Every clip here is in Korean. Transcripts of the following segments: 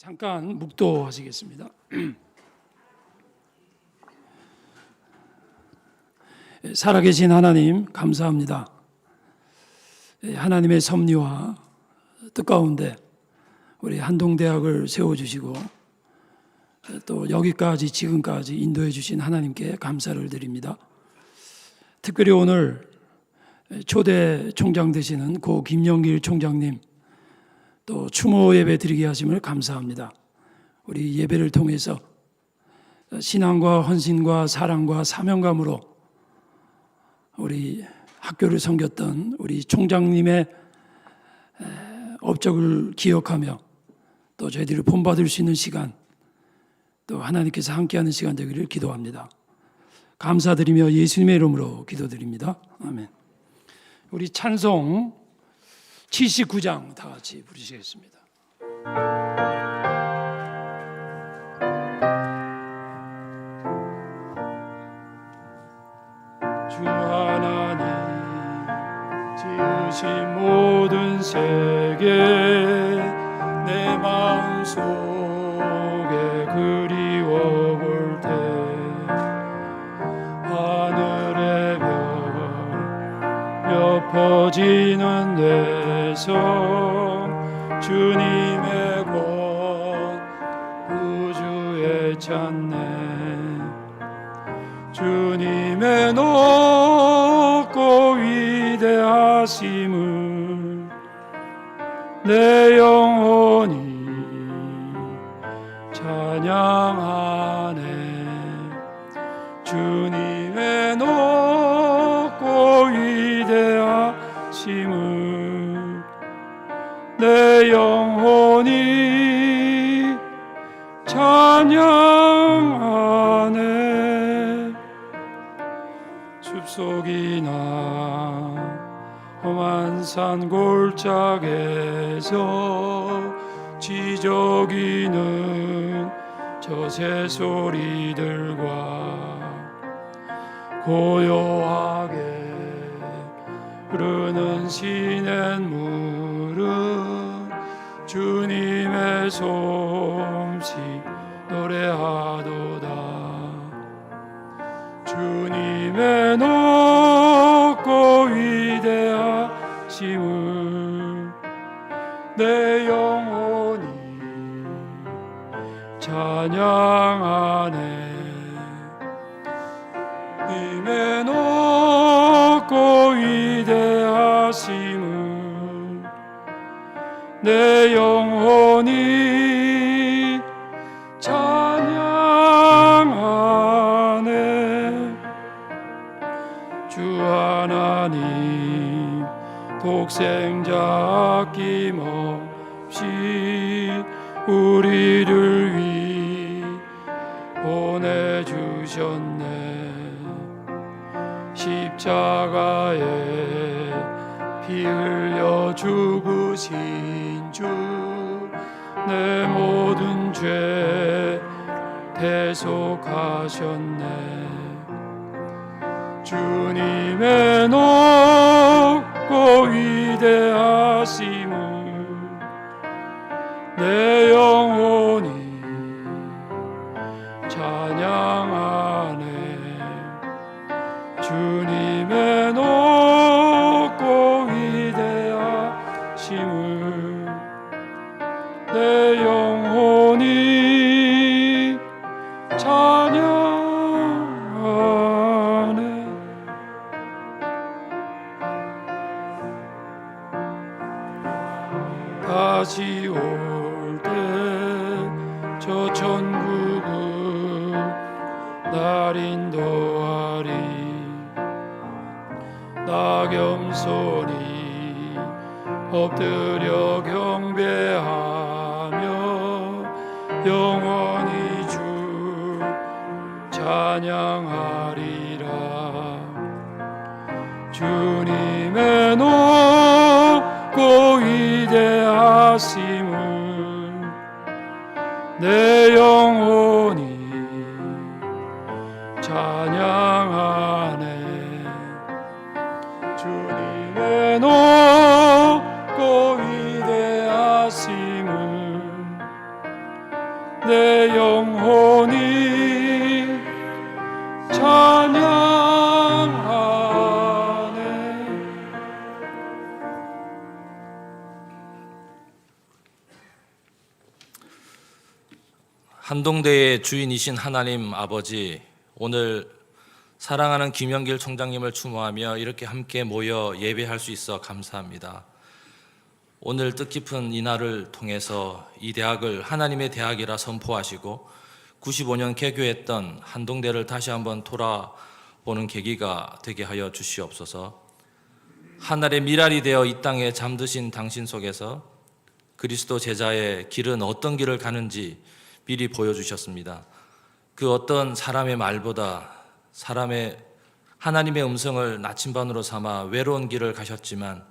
잠깐 묵도하시겠습니다. 살아계신 하나님 감사합니다. 하나님의 섭리와 뜻 가운데 우리 한동대학을 세워주시고 또 여기까지 지금까지 인도해 주신 하나님께 감사를 드립니다. 특별히 오늘 초대 총장 되시는 고 김영길 총장님 또 추모 예배 드리게 하심을 감사합니다. 우리 예배를 통해서 신앙과 헌신과 사랑과 사명감으로 우리 학교를 섬겼던 우리 총장님의 업적을 기억하며 또 저희들이 본받을 수 있는 시간, 또 하나님께서 함께하는 시간 되기를 기도합니다. 감사드리며 예수님의 이름으로 기도드립니다. 아멘. 우리 찬송 79장 다 같이 부르시겠습니다. 주 하나님 지으신 모든 세계 내 마음속에 그리워 볼 때 하늘의 별 엎어지는 데서 주님의 곳 우주에 찾네. 주님의 높고 위대하심을 내 영혼이 찬양하네. 주님의 높고 위대하심을 내 영혼이 찬양하네. 숲속이나 험한 산 골짜기에서 지저귀는 저 새소리들과 고요하게 흐르는 시냇물은 주님의 솜씨 노래하도다. 주님의 높고 위대하심을 내 영혼이 찬양하네. 주님의 높고 위대하심을 내 영혼이 찬양하네. 주 하나님 독생자 아낌없이 우리를 위해 보내주셨네. 십자가에 피 흘려 죽으신 주 내 모든 죄 대속하셨네. 주님의 높고 위대하심을 내 영혼이 찬양하네. 주님의 높고 위대하심을 내 영혼이 찬양하네. 다시 올 때 저 천국을 날 인도하리. 낙염소리 엎드려 경배하며 영원히 주 찬양하리라. 주님의 높고 위대하심을 내 영혼이 찬양하네. 주님의 높고 위대하심을 한동대의 주인이신 하나님 아버지, 오늘 사랑하는 김영길 총장님을 추모하며 이렇게 함께 모여 예배할 수 있어 감사합니다. 오늘 뜻깊은 이날을 통해서 이 대학을 하나님의 대학이라 선포하시고 95년 개교했던 한동대를 다시 한번 돌아보는 계기가 되게 하여 주시옵소서. 하늘의 미랄이 되어 이 땅에 잠드신 당신 속에서 그리스도 제자의 길은 어떤 길을 가는지 미리 보여주셨습니다. 그 어떤 사람의 말보다 하나님의 음성을 나침반으로 삼아 외로운 길을 가셨지만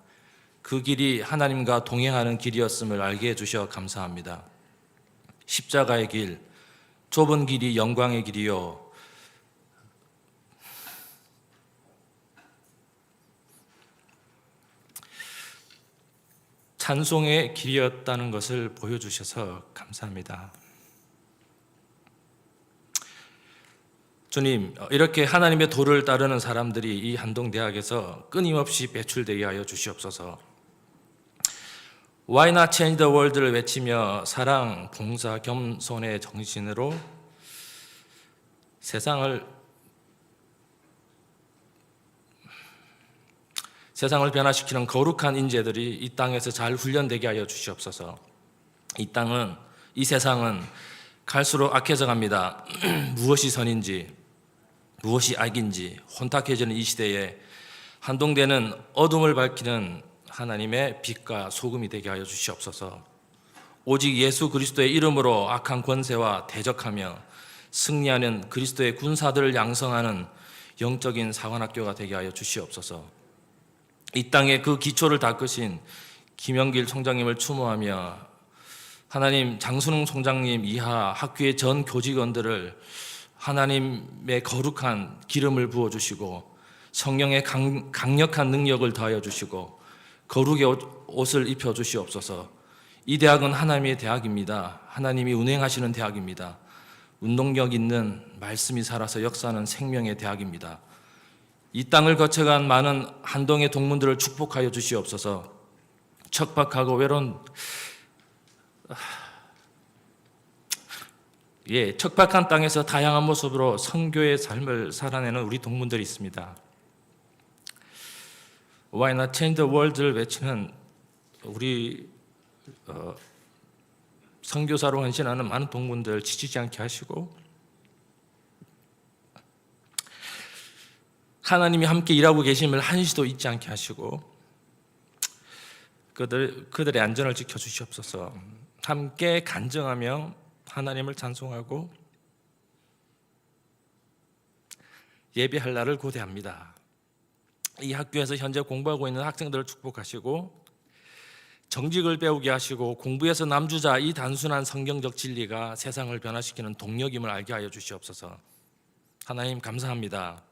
그 길이 하나님과 동행하는 길이었음을 알게 해주셔 감사합니다. 십자가의 길, 좁은 길이 영광의 길이요, 찬송의 길이었다는 것을 보여주셔서 감사합니다. 주님, 이렇게 하나님의 도를 따르는 사람들이 이 한동대학에서 끊임없이 배출되게 하여 주시옵소서. Why not change the world를 외치며 사랑, 봉사, 겸손의 정신으로 세상을 변화시키는 거룩한 인재들이 이 땅에서 잘 훈련되게 하여 주시옵소서. 이 세상은 갈수록 악해져 갑니다. 무엇이 선인지 무엇이 악인지 혼탁해지는 이 시대에 한동대는 어둠을 밝히는 하나님의 빛과 소금이 되게 하여 주시옵소서. 오직 예수 그리스도의 이름으로 악한 권세와 대적하며 승리하는 그리스도의 군사들을 양성하는 영적인 사관학교가 되게 하여 주시옵소서. 이 땅에 그 기초를 닦으신 김영길 총장님을 추모하며 하나님, 장순웅 총장님 이하 학교의 전 교직원들을 하나님의 거룩한 기름을 부어주시고 성령의 강력한 능력을 더하여 주시고 거룩의 옷을 입혀주시옵소서. 이 대학은 하나님의 대학입니다. 하나님이 운행하시는 대학입니다. 운동력 있는 말씀이 살아서 역사하는 생명의 대학입니다. 이 땅을 거쳐간 많은 한동의 동문들을 축복하여 주시옵소서. 척박하고 외로운 척박한 땅에서 다양한 모습으로 선교의 삶을 살아내는 우리 동문들이 있습니다. Why not change the world를 외치는 우리 선교사로 헌신하는 많은 동문들 지치지 않게 하시고 하나님이 함께 일하고 계심을 한시도 잊지 않게 하시고 그들의 안전을 지켜주시옵소서. 함께 간증하며 하나님을 찬송하고 예배할 날을 고대합니다. 이 학교에서 현재 공부하고 있는 학생들을 축복하시고 정직을 배우게 하시고 공부에서 남주자 이 단순한 성경적 진리가 세상을 변화시키는 동력임을 알게 하여 주시옵소서. 하나님 감사합니다.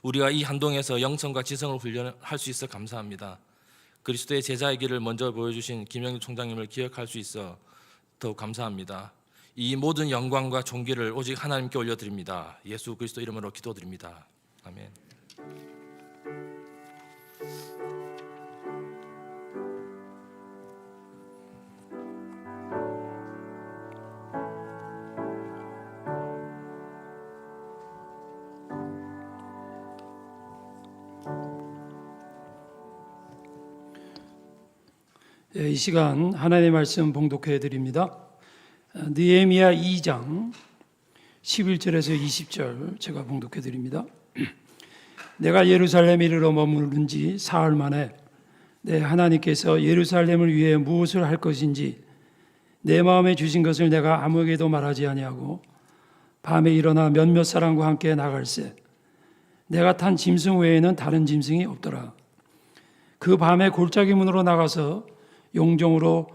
우리가 이 한동에서 영성과 지성을 훈련할 수 있어 감사합니다. 그리스도의 제자의 길을 먼저 보여주신 김영길 총장님을 기억할 수 있어 더욱 감사합니다. 이 모든 영광과 존귀를 오직 하나님께 올려드립니다. 예수 그리스도 이름으로 기도드립니다. 아멘. 이 시간 하나님의 말씀 봉독해 드립니다. 느헤미야 2장 11절에서 20절 제가 봉독해 드립니다. 내가 예루살렘에 이르러 머무른 지 사흘 만에 내 하나님께서 예루살렘을 위해 무엇을 할 것인지 내 마음에 주신 것을 내가 아무에게도 말하지 아니하고 밤에 일어나 몇몇 사람과 함께 나갈새 내가 탄 짐승 외에는 다른 짐승이 없더라. 그 밤에 골짜기 문으로 나가서 용정으로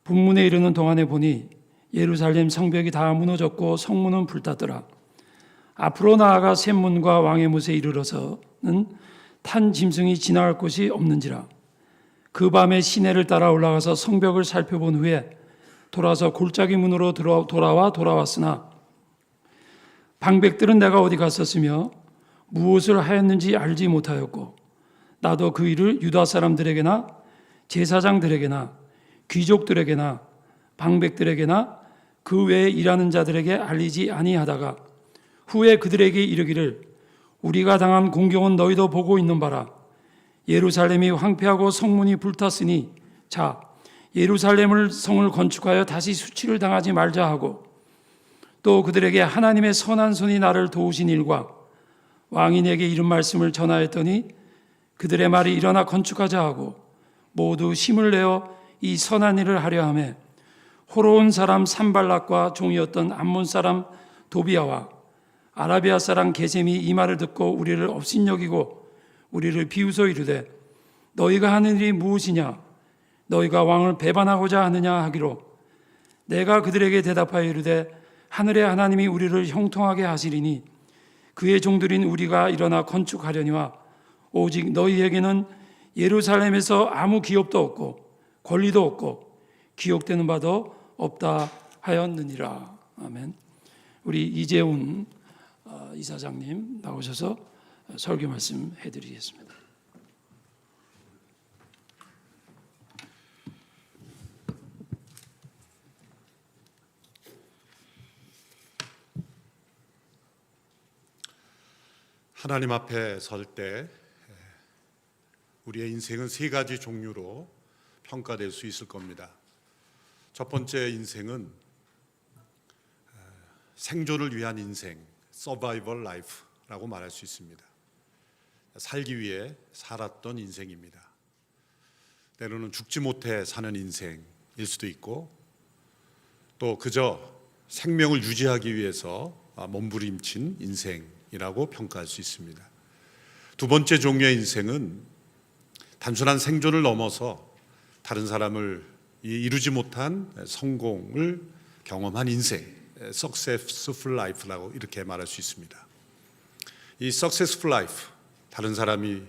분문에 이르는 동안에 보니 예루살렘 성벽이 다 무너졌고 성문은 불탔더라. 앞으로 나아가 샘문과 왕의 못에 이르러서는 탄 짐승이 지나갈 곳이 없는지라. 그 밤에 시내를 따라 올라가서 성벽을 살펴본 후에 돌아서 골짜기 문으로 돌아왔으나 방백들은 내가 어디 갔었으며 무엇을 하였는지 알지 못하였고 나도 그 일을 유다 사람들에게나 제사장들에게나 귀족들에게나 방백들에게나 그 외에 일하는 자들에게 알리지 아니하다가 후에 그들에게 이르기를 우리가 당한 공경은 너희도 보고 있는 바라. 예루살렘이 황폐하고 성문이 불탔으니 자 예루살렘을 성을 건축하여 다시 수치를 당하지 말자 하고, 또 그들에게 하나님의 선한 손이 나를 도우신 일과 왕이 내게 이런 말씀을 전하였더니 그들의 말이 일어나 건축하자 하고 모두 힘을 내어 이 선한 일을 하려 하며 호로온 사람 산발락과 종이었던 암몬 사람 도비아와 아라비아 사람 게셈이 이 말을 듣고 우리를 업신여기고 우리를 비웃어 이르되 너희가 하는 일이 무엇이냐? 너희가 왕을 배반하고자 하느냐 하기로, 내가 그들에게 대답하여 이르되 하늘의 하나님이 우리를 형통하게 하시리니 그의 종들인 우리가 일어나 건축하려니와 오직 너희에게는 예루살렘에서 아무 기업도 없고 권리도 없고 기억되는 바도 없다 하였느니라. 아멘. 우리 이재훈 이사장님 나오셔서 설교 말씀 해드리겠습니다. 하나님 앞에 설 때 우리의 인생은 세 가지 종류로 평가될 수 있을 겁니다. 첫 번째 인생은 생존을 위한 인생, Survival Life라고 말할 수 있습니다. 살기 위해 살았던 인생입니다. 때로는 죽지 못해 사는 인생일 수도 있고, 또 그저 생명을 유지하기 위해서 몸부림친 인생이라고 평가할 수 있습니다. 두 번째 종류의 인생은 단순한 생존을 넘어서 다른 사람을 이루지 못한 성공을 경험한 인생, Successful Life라고 이렇게 말할 수 있습니다. 이 Successful Life, 다른 사람이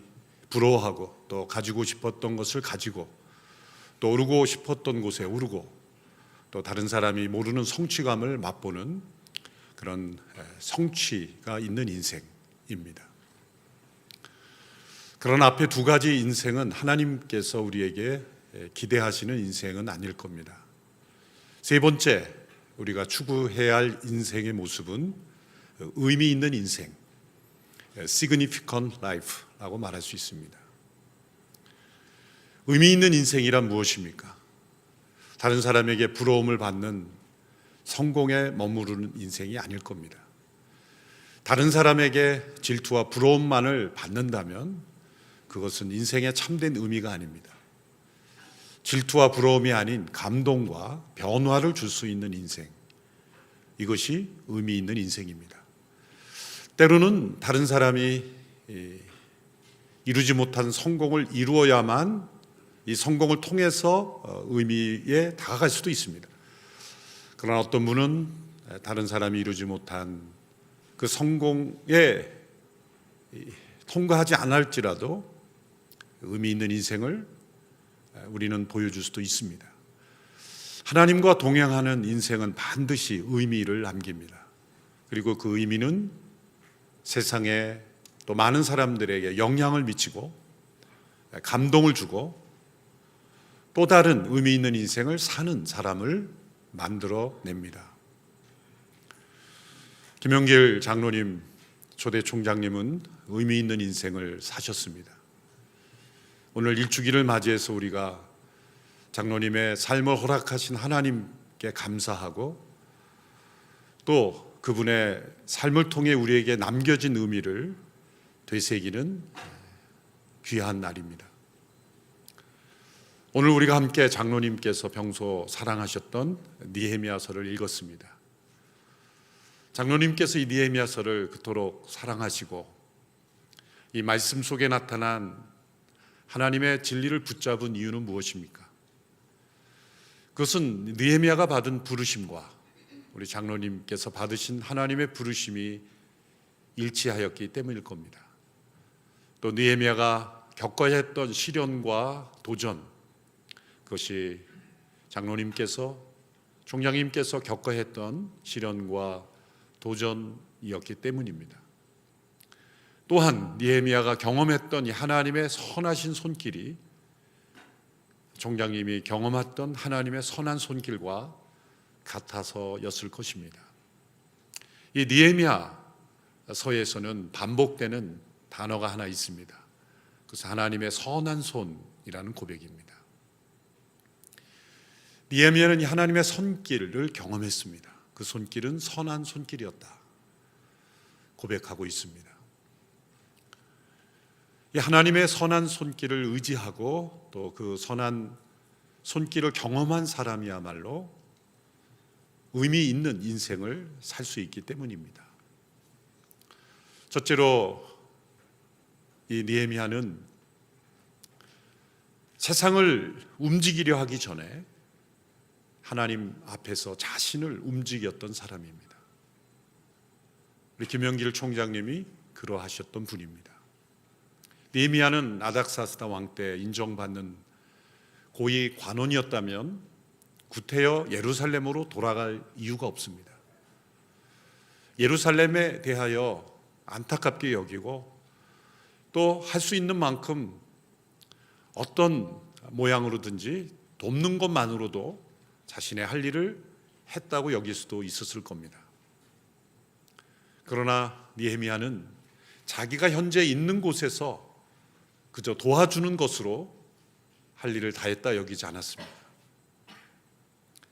부러워하고 또 가지고 싶었던 것을 가지고 또 오르고 싶었던 곳에 오르고 또 다른 사람이 모르는 성취감을 맛보는 그런 성취가 있는 인생입니다. 그러나 앞에 두 가지 인생은 하나님께서 우리에게 기대하시는 인생은 아닐 겁니다. 세 번째, 우리가 추구해야 할 인생의 모습은 의미 있는 인생, Significant Life라고 말할 수 있습니다. 의미 있는 인생이란 무엇입니까? 다른 사람에게 부러움을 받는 성공에 머무르는 인생이 아닐 겁니다. 다른 사람에게 질투와 부러움만을 받는다면 그것은 인생의 참된 의미가 아닙니다. 질투와 부러움이 아닌 감동과 변화를 줄 수 있는 인생, 이것이 의미 있는 인생입니다. 때로는 다른 사람이 이루지 못한 성공을 이루어야만 이 성공을 통해서 의미에 다가갈 수도 있습니다. 그러나 어떤 분은 다른 사람이 이루지 못한 그 성공에 통과하지 않을지라도 의미 있는 인생을 우리는 보여줄 수도 있습니다. 하나님과 동행하는 인생은 반드시 의미를 남깁니다. 그리고 그 의미는 세상에 또 많은 사람들에게 영향을 미치고 감동을 주고 또 다른 의미 있는 인생을 사는 사람을 만들어냅니다. 김영길 장로님, 초대 총장님은 의미 있는 인생을 사셨습니다. 오늘 일주기를 맞이해서 우리가 장로님의 삶을 허락하신 하나님께 감사하고 또 그분의 삶을 통해 우리에게 남겨진 의미를 되새기는 귀한 날입니다. 오늘 우리가 함께 장로님께서 평소 사랑하셨던 느헤미야서를 읽었습니다. 장로님께서 이 느헤미야서를 그토록 사랑하시고 이 말씀 속에 나타난 하나님의 진리를 붙잡은 이유는 무엇입니까? 그것은 느헤미야가 받은 부르심과 우리 장로님께서 받으신 하나님의 부르심이 일치하였기 때문일 겁니다. 또 느헤미야가 겪어야 했던 시련과 도전, 그것이 장로님께서, 총장님께서 겪어야 했던 시련과 도전이었기 때문입니다. 또한 느헤미야가 경험했던 이 하나님의 선하신 손길이 총장님이 경험했던 하나님의 선한 손길과 같아서였을 것입니다. 이 느헤미야서에서는 반복되는 단어가 하나 있습니다. 그래서 하나님의 선한 손이라는 고백입니다. 느헤미야는 하나님의 손길을 경험했습니다. 그 손길은 선한 손길이었다 고백하고 있습니다. 이 하나님의 선한 손길을 의지하고 또 그 선한 손길을 경험한 사람이야말로 의미 있는 인생을 살 수 있기 때문입니다. 첫째로 이 느헤미야는 세상을 움직이려 하기 전에 하나님 앞에서 자신을 움직였던 사람입니다. 우리 김영길 총장님이 그러하셨던 분입니다. 느헤미야는 아닥사스다 왕 때 인정받는 고위 관원이었다면 구태여 예루살렘으로 돌아갈 이유가 없습니다. 예루살렘에 대하여 안타깝게 여기고 또 할 수 있는 만큼 어떤 모양으로든지 돕는 것만으로도 자신의 할 일을 했다고 여길 수도 있었을 겁니다. 그러나 느헤미야는 자기가 현재 있는 곳에서 그저 도와주는 것으로 할 일을 다했다 여기지 않았습니다.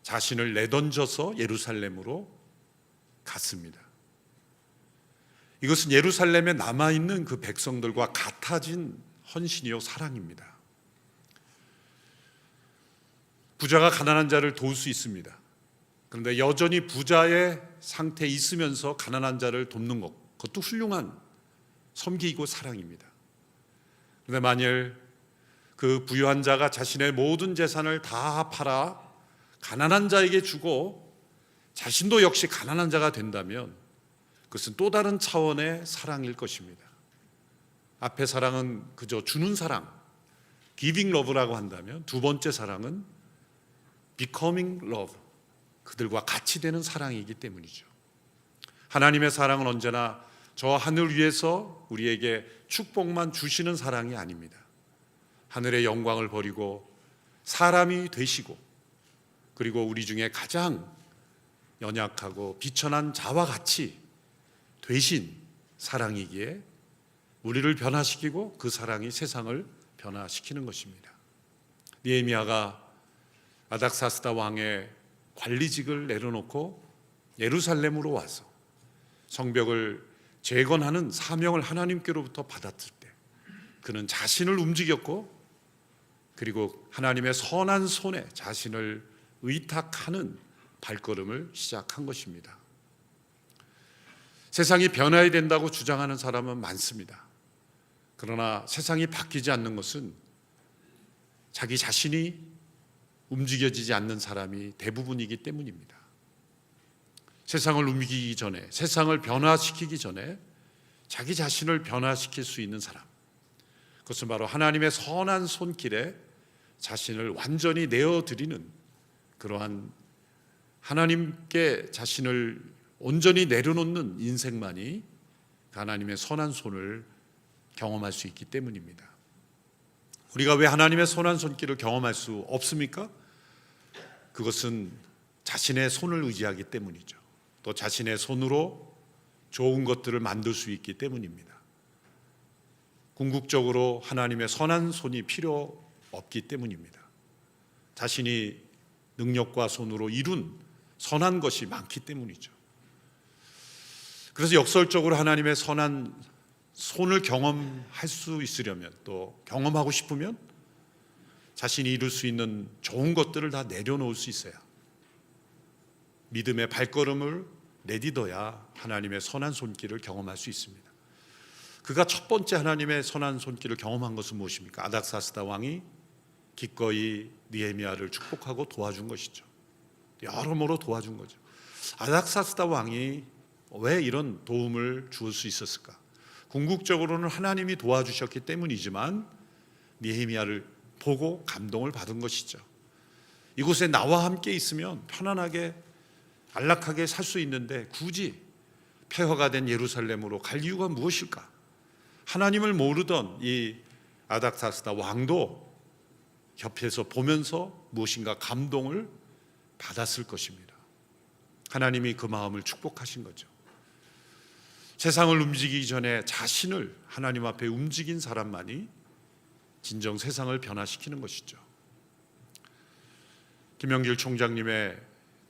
자신을 내던져서 예루살렘으로 갔습니다. 이것은 예루살렘에 남아있는 그 백성들과 같아진 헌신이요 사랑입니다. 부자가 가난한 자를 도울 수 있습니다. 그런데 여전히 부자의 상태에 있으면서 가난한 자를 돕는 것, 그것도 훌륭한 섬기고 사랑입니다. 그런데 만일 그 부유한 자가 자신의 모든 재산을 다 팔아 가난한 자에게 주고 자신도 역시 가난한 자가 된다면 그것은 또 다른 차원의 사랑일 것입니다. 앞의 사랑은 그저 주는 사랑, giving love라고 한다면 두 번째 사랑은 becoming love, 그들과 같이 되는 사랑이기 때문이죠. 하나님의 사랑은 언제나 저 하늘 위에서 우리에게 축복만 주시는 사랑이 아닙니다. 하늘의 영광을 버리고 사람이 되시고 그리고 우리 중에 가장 연약하고 비천한 자와 같이 되신 사랑이기에 우리를 변화시키고 그 사랑이 세상을 변화시키는 것입니다. 느헤미야가 아닥사스다 왕의 관리직을 내려놓고 예루살렘으로 와서 성벽을 재건하는 사명을 하나님께로부터 받았을 때 그는 자신을 움직였고 그리고 하나님의 선한 손에 자신을 의탁하는 발걸음을 시작한 것입니다. 세상이 변화해야 된다고 주장하는 사람은 많습니다. 그러나 세상이 바뀌지 않는 것은 자기 자신이 움직여지지 않는 사람이 대부분이기 때문입니다. 세상을 움직이기 전에, 세상을 변화시키기 전에 자기 자신을 변화시킬 수 있는 사람, 그것은 바로 하나님의 선한 손길에 자신을 완전히 내어드리는 그러한 하나님께 자신을 온전히 내려놓는 인생만이 하나님의 선한 손을 경험할 수 있기 때문입니다. 우리가 왜 하나님의 선한 손길을 경험할 수 없습니까? 그것은 자신의 손을 의지하기 때문이죠. 또 자신의 손으로 좋은 것들을 만들 수 있기 때문입니다. 궁극적으로 하나님의 선한 손이 필요 없기 때문입니다. 자신이 능력과 손으로 이룬 선한 것이 많기 때문이죠. 그래서 역설적으로 하나님의 선한 손을 경험할 수 있으려면 또 경험하고 싶으면 자신이 이룰 수 있는 좋은 것들을 다 내려놓을 수 있어야 믿음의 발걸음을 내딛어야 하나님의 선한 손길을 경험할 수 있습니다. 그가 첫 번째 하나님의 선한 손길을 경험한 것은 무엇입니까? 아닥사스다 왕이 기꺼이 느헤미야를 축복하고 도와준 것이죠. 여러모로 도와준 거죠. 아닥사스다 왕이 왜 이런 도움을 주을 수 있었을까? 궁극적으로는 하나님이 도와주셨기 때문이지만 느헤미야를 보고 감동을 받은 것이죠. 이곳에 나와 함께 있으면 편안하게 안락하게 살 수 있는데 굳이 폐허가 된 예루살렘으로 갈 이유가 무엇일까? 하나님을 모르던 이 아닥사스다 왕도 옆에서 보면서 무엇인가 감동을 받았을 것입니다. 하나님이 그 마음을 축복하신 거죠. 세상을 움직이기 전에 자신을 하나님 앞에 움직인 사람만이 진정 세상을 변화시키는 것이죠. 김영길 총장님의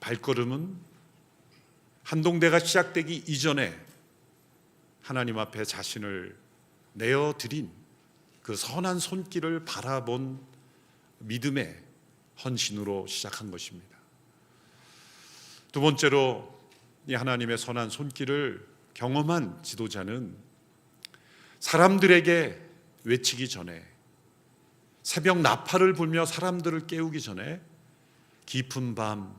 발걸음은 한동대가 시작되기 이전에 하나님 앞에 자신을 내어드린 그 선한 손길을 바라본 믿음의 헌신으로 시작한 것입니다. 두 번째로 이 하나님의 선한 손길을 경험한 지도자는 사람들에게 외치기 전에, 새벽 나팔을 불며 사람들을 깨우기 전에 깊은 밤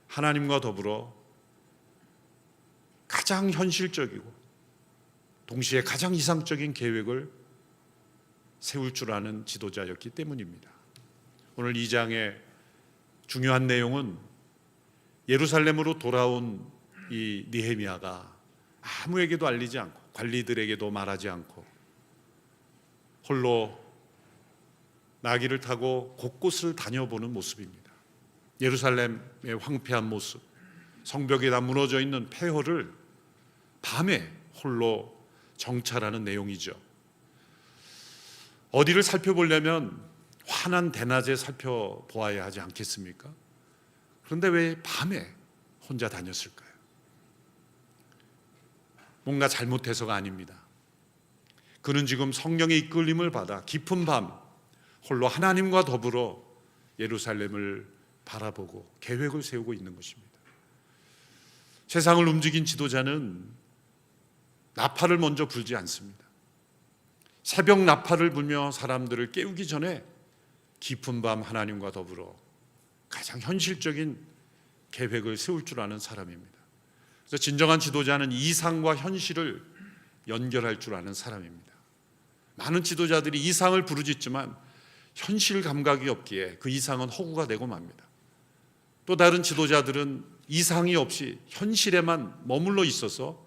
하나님과 더불어 가장 현실적이고 동시에 가장 이상적인 계획을 세울 줄 아는 지도자였기 때문입니다. 오늘 2장의 중요한 내용은 예루살렘으로 돌아온 이 느헤미야가 아무에게도 알리지 않고 관리들에게도 말하지 않고 홀로 나귀를 타고 곳곳을 다녀보는 모습입니다. 예루살렘의 황폐한 모습, 성벽이 다 무너져 있는 폐허를 밤에 홀로 정찰하는 내용이죠. 어디를 살펴보려면 환한 대낮에 살펴보아야 하지 않겠습니까? 그런데 왜 밤에 혼자 다녔을까요? 뭔가 잘못해서가 아닙니다. 그는 지금 성령의 이끌림을 받아 깊은 밤 홀로 하나님과 더불어 예루살렘을 바라보고 계획을 세우고 있는 것입니다. 세상을 움직인 지도자는 나팔을 먼저 불지 않습니다. 새벽 나팔을 불며 사람들을 깨우기 전에 깊은 밤 하나님과 더불어 가장 현실적인 계획을 세울 줄 아는 사람입니다. 그래서 진정한 지도자는 이상과 현실을 연결할 줄 아는 사람입니다. 많은 지도자들이 이상을 부르짖지만 현실 감각이 없기에 그 이상은 허구가 되고 맙니다. 또 다른 지도자들은 이상이 없이 현실에만 머물러 있어서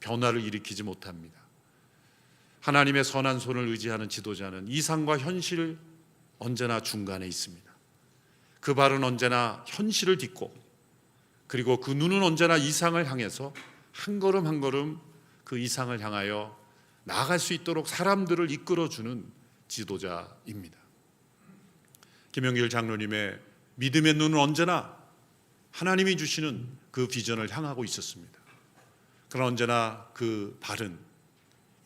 변화를 일으키지 못합니다. 하나님의 선한 손을 의지하는 지도자는 이상과 현실 언제나 중간에 있습니다. 그 발은 언제나 현실을 딛고 그리고 그 눈은 언제나 이상을 향해서 한 걸음 한 걸음 그 이상을 향하여 나아갈 수 있도록 사람들을 이끌어주는 지도자입니다. 김영길 장로님의 믿음의 눈은 언제나 하나님이 주시는 그 비전을 향하고 있었습니다. 그러나 언제나 그 발은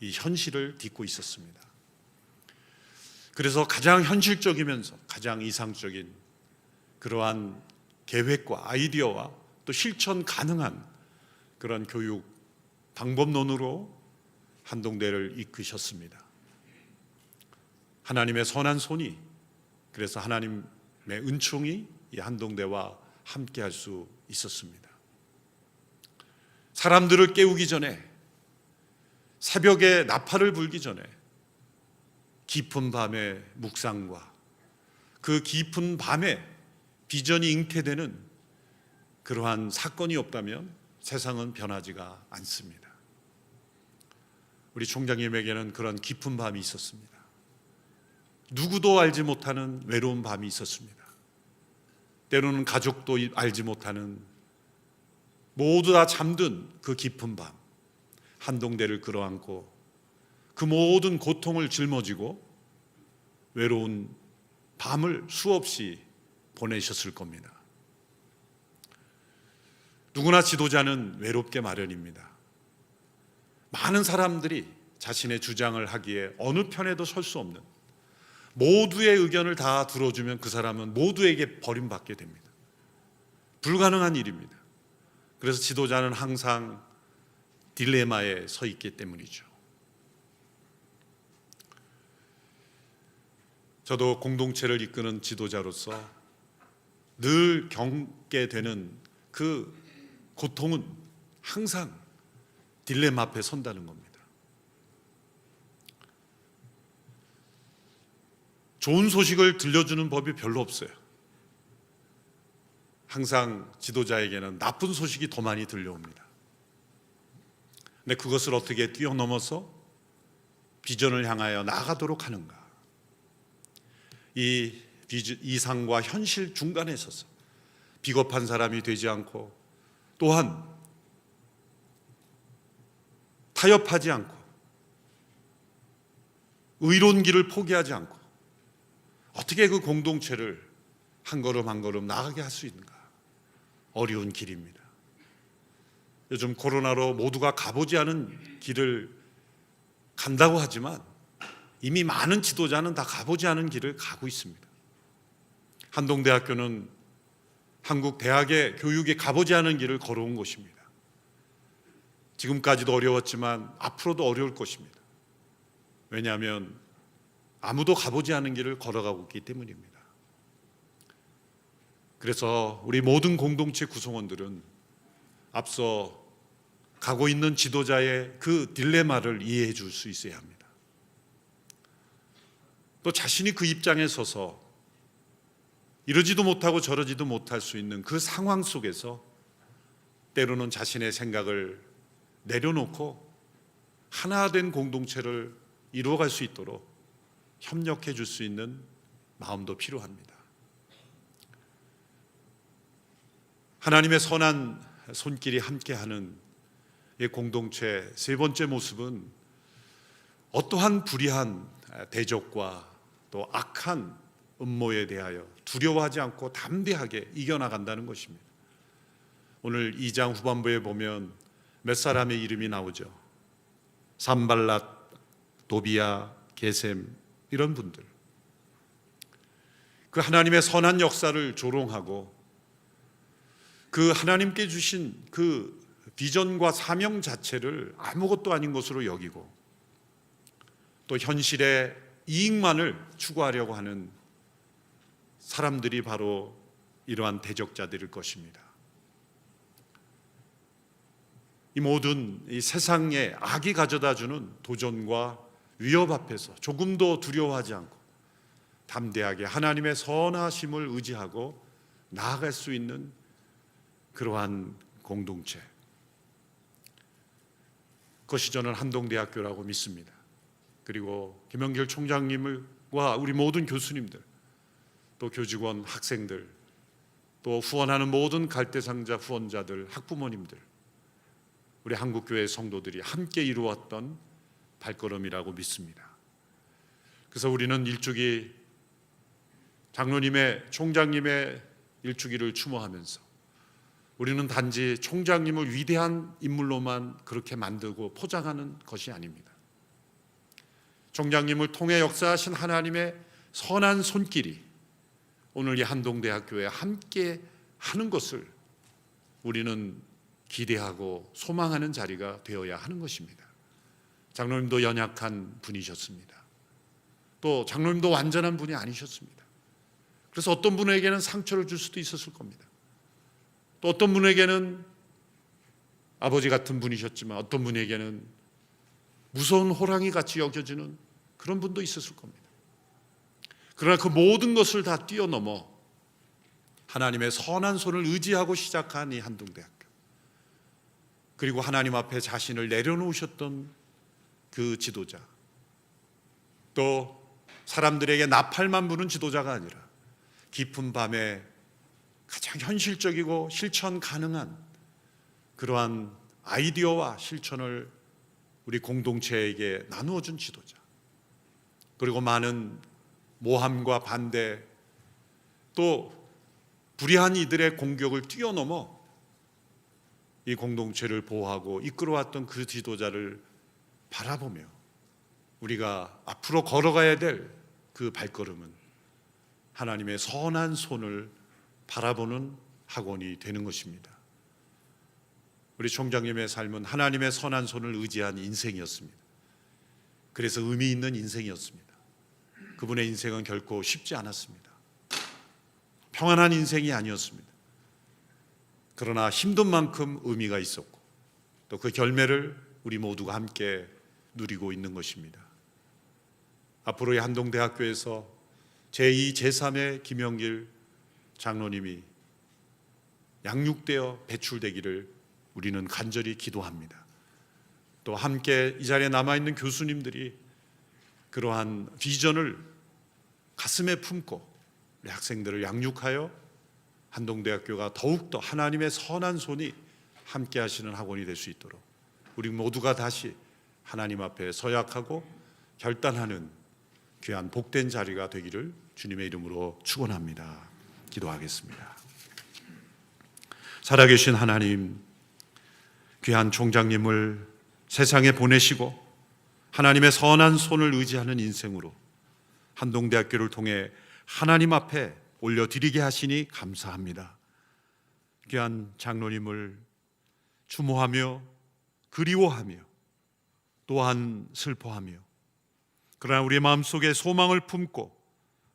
이 현실을 딛고 있었습니다. 그래서 가장 현실적이면서 가장 이상적인 그러한 계획과 아이디어와 또 실천 가능한 그런 교육 방법론으로 한동대를 이끄셨습니다. 하나님의 선한 손이, 그래서 하나님의 은총이 이 한동대와 함께 할 수 있었습니다. 사람들을 깨우기 전에, 새벽에 나팔을 불기 전에 깊은 밤의 묵상과 그 깊은 밤에 비전이 잉태되는 그러한 사건이 없다면 세상은 변하지가 않습니다. 우리 총장님에게는 그런 깊은 밤이 있었습니다. 누구도 알지 못하는 외로운 밤이 있었습니다. 때로는 가족도 알지 못하는 모두 다 잠든 그 깊은 밤, 한동대를 끌어안고 그 모든 고통을 짊어지고 외로운 밤을 수없이 보내셨을 겁니다. 누구나 지도자는 외롭게 마련입니다. 많은 사람들이 자신의 주장을 하기에 어느 편에도 설 수 없는, 모두의 의견을 다 들어주면 그 사람은 모두에게 버림받게 됩니다. 불가능한 일입니다. 그래서 지도자는 항상 딜레마에 서 있기 때문이죠. 저도 공동체를 이끄는 지도자로서 늘 겪게 되는 그 고통은 항상 딜레마 앞에 선다는 겁니다. 좋은 소식을 들려주는 법이 별로 없어요. 항상 지도자에게는 나쁜 소식이 더 많이 들려옵니다. 근데 그것을 어떻게 뛰어넘어서 비전을 향하여 나아가도록 하는가? 이 이상과 현실 중간에 서서 비겁한 사람이 되지 않고 또한 타협하지 않고 의로운 길을 포기하지 않고 어떻게 그 공동체를 한 걸음 한 걸음 나아가게 할 수 있는가? 어려운 길입니다. 요즘 코로나로 모두가 가보지 않은 길을 간다고 하지만 이미 많은 지도자는 다 가보지 않은 길을 가고 있습니다. 한동대학교는 한국 대학의 교육이 가보지 않은 길을 걸어온 곳입니다. 지금까지도 어려웠지만 앞으로도 어려울 것입니다. 왜냐하면 아무도 가보지 않은 길을 걸어가고 있기 때문입니다. 그래서 우리 모든 공동체 구성원들은 앞서 가고 있는 지도자의 그 딜레마를 이해해 줄 수 있어야 합니다. 또 자신이 그 입장에 서서 이러지도 못하고 저러지도 못할 수 있는 그 상황 속에서 때로는 자신의 생각을 내려놓고 하나 된 공동체를 이루어갈 수 있도록 협력해 줄 수 있는 마음도 필요합니다. 하나님의 선한 손길이 함께하는 이 공동체 세 번째 모습은 어떠한 불의한 대적과 또 악한 음모에 대하여 두려워하지 않고 담대하게 이겨나간다는 것입니다. 오늘 2장 후반부에 보면 몇 사람의 이름이 나오죠. 산발랏, 도비야, 게셈 이런 분들. 그 하나님의 선한 역사를 조롱하고 그 하나님께 주신 그 비전과 사명 자체를 아무것도 아닌 것으로 여기고 또 현실의 이익만을 추구하려고 하는 사람들이 바로 이러한 대적자들일 것입니다. 이 모든 이 세상에 악이 가져다주는 도전과 위협 앞에서 조금도 두려워하지 않고 담대하게 하나님의 선하심을 의지하고 나아갈 수 있는 그러한 공동체, 그것이 저는 한동대학교라고 믿습니다. 그리고 김영길 총장님과 우리 모든 교수님들, 또 교직원, 학생들, 또 후원하는 모든 갈대상자 후원자들, 학부모님들, 우리 한국교회 성도들이 함께 이루었던 발걸음이라고 믿습니다. 그래서 우리는 일주기 장로님의, 총장님의 일주기를 추모하면서 우리는 단지 총장님을 위대한 인물로만 그렇게 만들고 포장하는 것이 아닙니다. 총장님을 통해 역사하신 하나님의 선한 손길이 오늘 이 한동대학교에 함께 하는 것을 우리는 기대하고 소망하는 자리가 되어야 하는 것입니다. 장로님도 연약한 분이셨습니다. 또 장로님도 완전한 분이 아니셨습니다. 그래서 어떤 분에게는 상처를 줄 수도 있었을 겁니다. 또 어떤 분에게는 아버지 같은 분이셨지만 어떤 분에게는 무서운 호랑이 같이 여겨지는 그런 분도 있었을 겁니다. 그러나 그 모든 것을 다 뛰어넘어 하나님의 선한 손을 의지하고 시작한 이 한동대학교, 그리고 하나님 앞에 자신을 내려놓으셨던 그 지도자, 또 사람들에게 나팔만 부는 지도자가 아니라 깊은 밤에 가장 현실적이고 실천 가능한 그러한 아이디어와 실천을 우리 공동체에게 나누어준 지도자, 그리고 많은 모함과 반대, 또 불의한 이들의 공격을 뛰어넘어 이 공동체를 보호하고 이끌어왔던 그 지도자를 바라보며 우리가 앞으로 걸어가야 될 그 발걸음은 하나님의 선한 손을 바라보는 학원이 되는 것입니다. 우리 총장님의 삶은 하나님의 선한 손을 의지한 인생이었습니다. 그래서 의미 있는 인생이었습니다. 그분의 인생은 결코 쉽지 않았습니다. 평안한 인생이 아니었습니다. 그러나 힘든 만큼 의미가 있었고 또 그 결매를 우리 모두가 함께 누리고 있는 것입니다. 앞으로의 한동대학교에서 제2, 제3의 김영길 장로님이 양육되어 배출되기를 우리는 간절히 기도합니다. 또 함께 이 자리에 남아있는 교수님들이 그러한 비전을 가슴에 품고 우리 학생들을 양육하여 한동대학교가 더욱더 하나님의 선한 손이 함께 하시는 학원이 될 수 있도록 우리 모두가 다시 하나님 앞에 서약하고 결단하는 귀한 복된 자리가 되기를 주님의 이름으로 축원합니다. 기도하겠습니다. 살아계신 하나님, 귀한 총장님을 세상에 보내시고 하나님의 선한 손을 의지하는 인생으로 한동대학교를 통해 하나님 앞에 올려드리게 하시니 감사합니다. 귀한 장로님을 추모하며 그리워하며 또한 슬퍼하며 그러나 우리의 마음속에 소망을 품고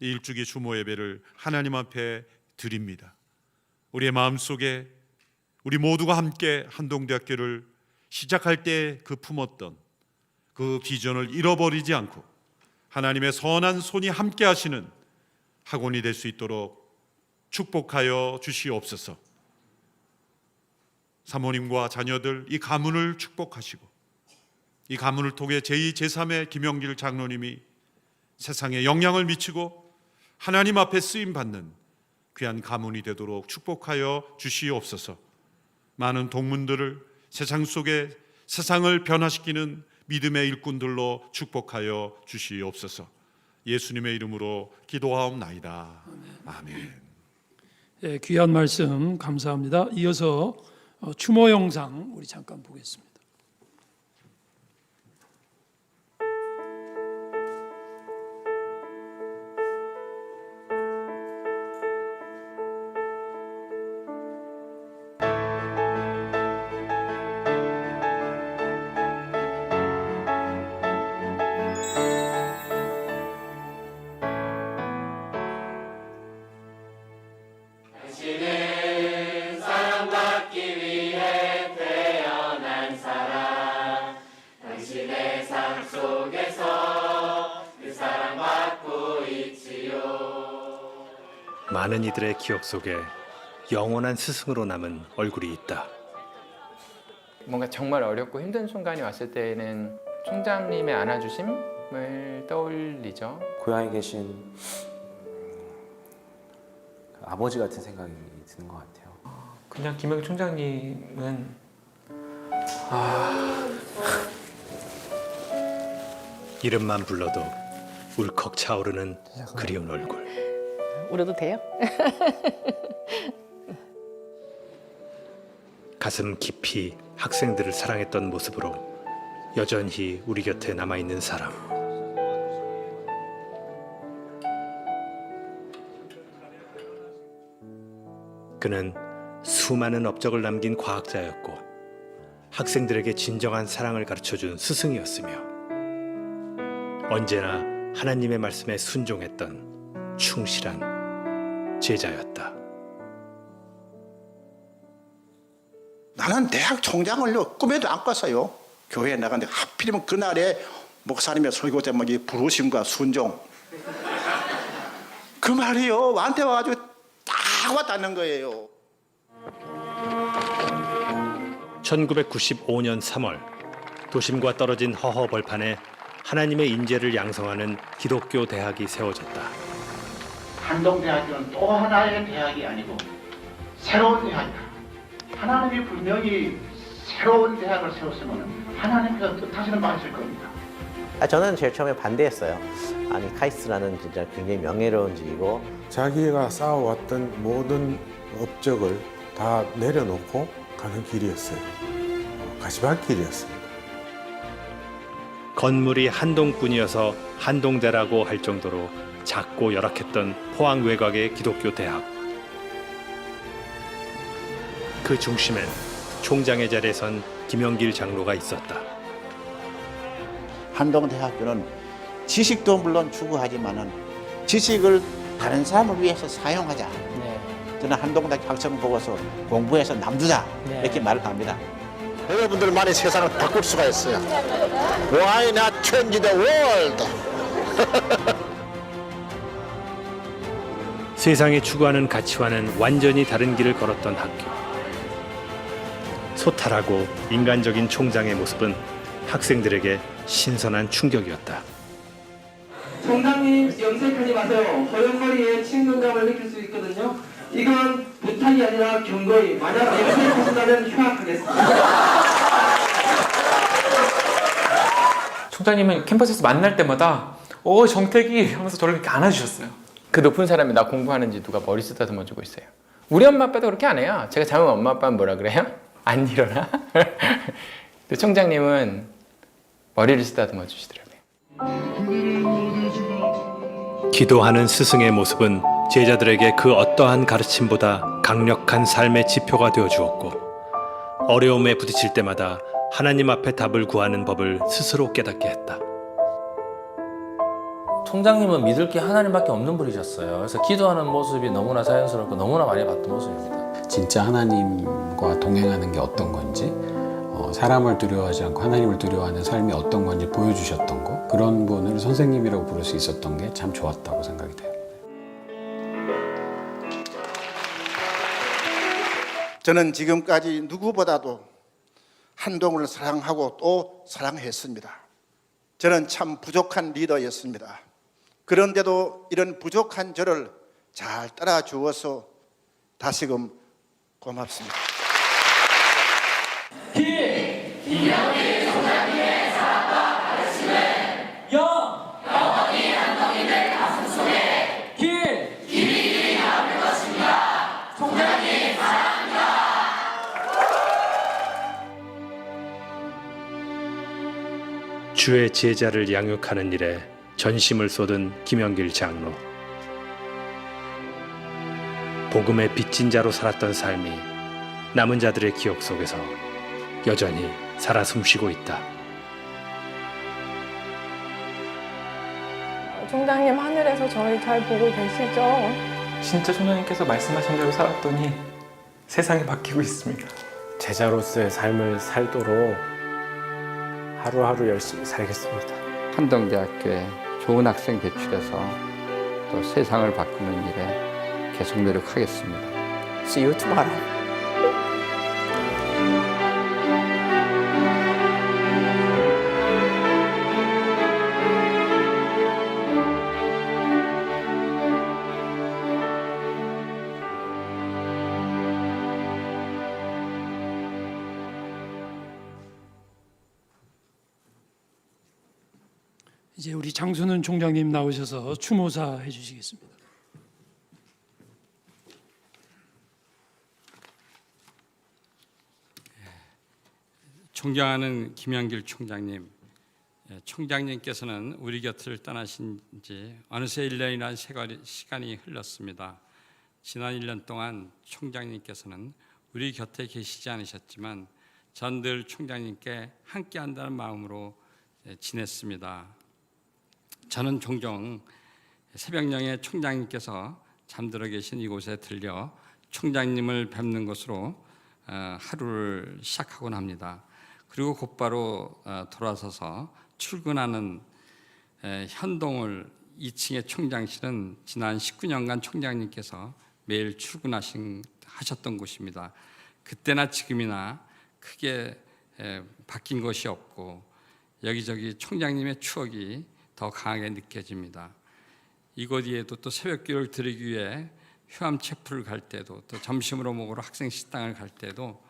이 일주기 추모 예배를 하나님 앞에 드립니다. 우리의 마음속에 우리 모두가 함께 한동대학교를 시작할 때 그 품었던 그 비전을 잃어버리지 않고 하나님의 선한 손이 함께 하시는 학원이 될 수 있도록 축복하여 주시옵소서. 사모님과 자녀들 이 가문을 축복하시고 이 가문을 통해 제2, 제3의 김영길 장로님이 세상에 영향을 미치고 하나님 앞에 쓰임받는 귀한 가문이 되도록 축복하여 주시옵소서. 많은 동문들을 세상 속에 세상을 변화시키는 믿음의 일꾼들로 축복하여 주시옵소서. 예수님의 이름으로 기도하옵나이다. 아멘. 예, 귀한 말씀 감사합니다. 이어서 추모 영상 우리 잠깐 보겠습니다. 많은 이들의 기억 속에 영원한 스승으로 남은 얼굴이 있다. 뭔가 정말 어렵고 힘든 순간이 왔을 때에는 총장님의 안아주심을 떠올리죠. 고향에 계신 아버지 같은 생각이 드는 것 같아요. 그냥 김영길 총장님은 이름만 불러도 울컥 차오르는 그리운 얼굴. 울어도 돼요? 가슴 깊이 학생들을 사랑했던 모습으로 여전히 우리 곁에 남아있는 사람. 그는 수많은 업적을 남긴 과학자였고 학생들에게 진정한 사랑을 가르쳐준 스승이었으며 언제나 하나님의 말씀에 순종했던 충실한 제자였다. 나는 대학 총장을요 꿈에도 안 꿨어요. 교회에 나갔는데 하필이면 그날에 목사님의 설교 제목이 부르심과 순종. 그 말이요 나한테 와가지고 딱 와닿는 거예요. 1995년 3월 도심과 떨어진 허허 벌판에 하나님의 인재를 양성하는 기독교 대학이 세워졌다. 한동대학교는 또 하나의 대학이 아니고 새로운 대학이다. 하나님이 분명히 새로운 대학을 세웠으면 하나님께서 뜻하시는 바가 있을 겁니다. 저는 제일 처음에 반대했어요. 아니 카이스트라는 진짜 굉장히 명예로운 직이고 자기가 쌓아왔던 모든 업적을 다 내려놓고 가는 길이었어요. 가시밭길이었습니다. 건물이 한동뿐이어서 한동대라고 할 정도로 작고 열악했던 포항 외곽의 기독교 대학. 그 중심엔 총장의 자리에 선 김영길 장로가 있었다. 한동대학교는 지식도 물론 추구하지만은 지식을 다른 사람을 위해서 사용하자. 저는 한동대학교 학생 보고서 공부해서 남주자 이렇게 말을 합니다. 여러분들만이 세상을 바꿀 수가 있어요. Why not change the world? 세상이 추구하는 가치와는 완전히 다른 길을 걸었던 학교. 소탈하고 인간적인 총장의 모습은 학생들에게 신선한 충격이었다. 총장님 염색하지 마세요. 허연머리에 친근감을 느낄 수 있거든요. 이건 부탁이 아니라 경고이. 만약 맹세를 하신다면 휴학하겠습니다. 총장님은 캠퍼스에서 만날 때마다 정택이 하면서 저를 이렇게 안아주셨어요. 그 높은 사람이 나 공부하는지 누가 머리 쓰다듬어 주고 있어요. 우리 엄마 아빠도 그렇게 안 해요. 제가 자면 엄마 아빠는 뭐라 그래요? 안 일어나? 근데 총장님은 머리를 쓰다듬어 주시더라고요. 기도하는 스승의 모습은 제자들에게 그 어떠한 가르침보다 강력한 삶의 지표가 되어 주었고, 어려움에 부딪힐 때마다 하나님 앞에 답을 구하는 법을 스스로 깨닫게 했다. 총장님은 믿을 게 하나님밖에 없는 분이셨어요. 그래서 기도하는 모습이 너무나 자연스럽고 너무나 많이 봤던 모습입니다. 진짜 하나님과 동행하는 게 어떤 건지, 사람을 두려워하지 않고 하나님을 두려워하는 삶이 어떤 건지 보여주셨던 거, 그런 분을 선생님이라고 부를 수 있었던 게 참 좋았다고 생각이 돼요. 저는 지금까지 누구보다도 한동훈을 사랑하고 또 사랑했습니다. 저는 참 부족한 리더였습니다. 그런데도 이런 부족한 저를 잘 따라주어서 다시금 고맙습니다. 김영길 총장님의 사랑과 가르침은 영원히 한동희들 가슴속에 길이 남을 것입니다. 총장님 사랑합니다. 주의 제자를 양육하는 일에 전심을 쏟은 김영길 장로. 복음의 빚진 자로 살았던 삶이 남은 자들의 기억 속에서 여전히 살아 숨쉬고 있다. 총장님 하늘에서 저희 잘 보고 계시죠? 진짜 총장님께서 말씀하신 대로 살았더니 세상이 바뀌고 있습니다. 제자로서의 삶을 살도록 하루하루 열심히 살겠습니다. 한동대학교에 좋은 학생 배출해서 또 세상을 바꾸는 일에 계속 노력하겠습니다. See you tomorrow. 이제 우리 장순은 총장님 나오셔서 추모사 해주시겠습니다. 존경하는 김영길 총장님, 총장님께서는 우리 곁을 떠나신 지 어느새 1년이라는 시간이 흘렀습니다. 지난 1년 동안 총장님께서는 우리 곁에 계시지 않으셨지만 전 늘 총장님께 함께한다는 마음으로 지냈습니다. 저는 종종 새벽녘에 총장님께서 잠들어 계신 이곳에 들려 총장님을 뵙는 것으로 하루를 시작하곤 합니다. 그리고 곧바로 돌아서서 출근하는 현동을 2층의 총장실은 지난 19년간 총장님께서 매일 출근하셨던 곳입니다. 그때나 지금이나 크게 바뀐 것이 없고 여기저기 총장님의 추억이 더 강하게 느껴집니다. 이곳에도 또 새벽기도를 드리기 위해 휴암체프를 갈 때도, 또 점심으로 먹으러 학생 식당을 갈 때도,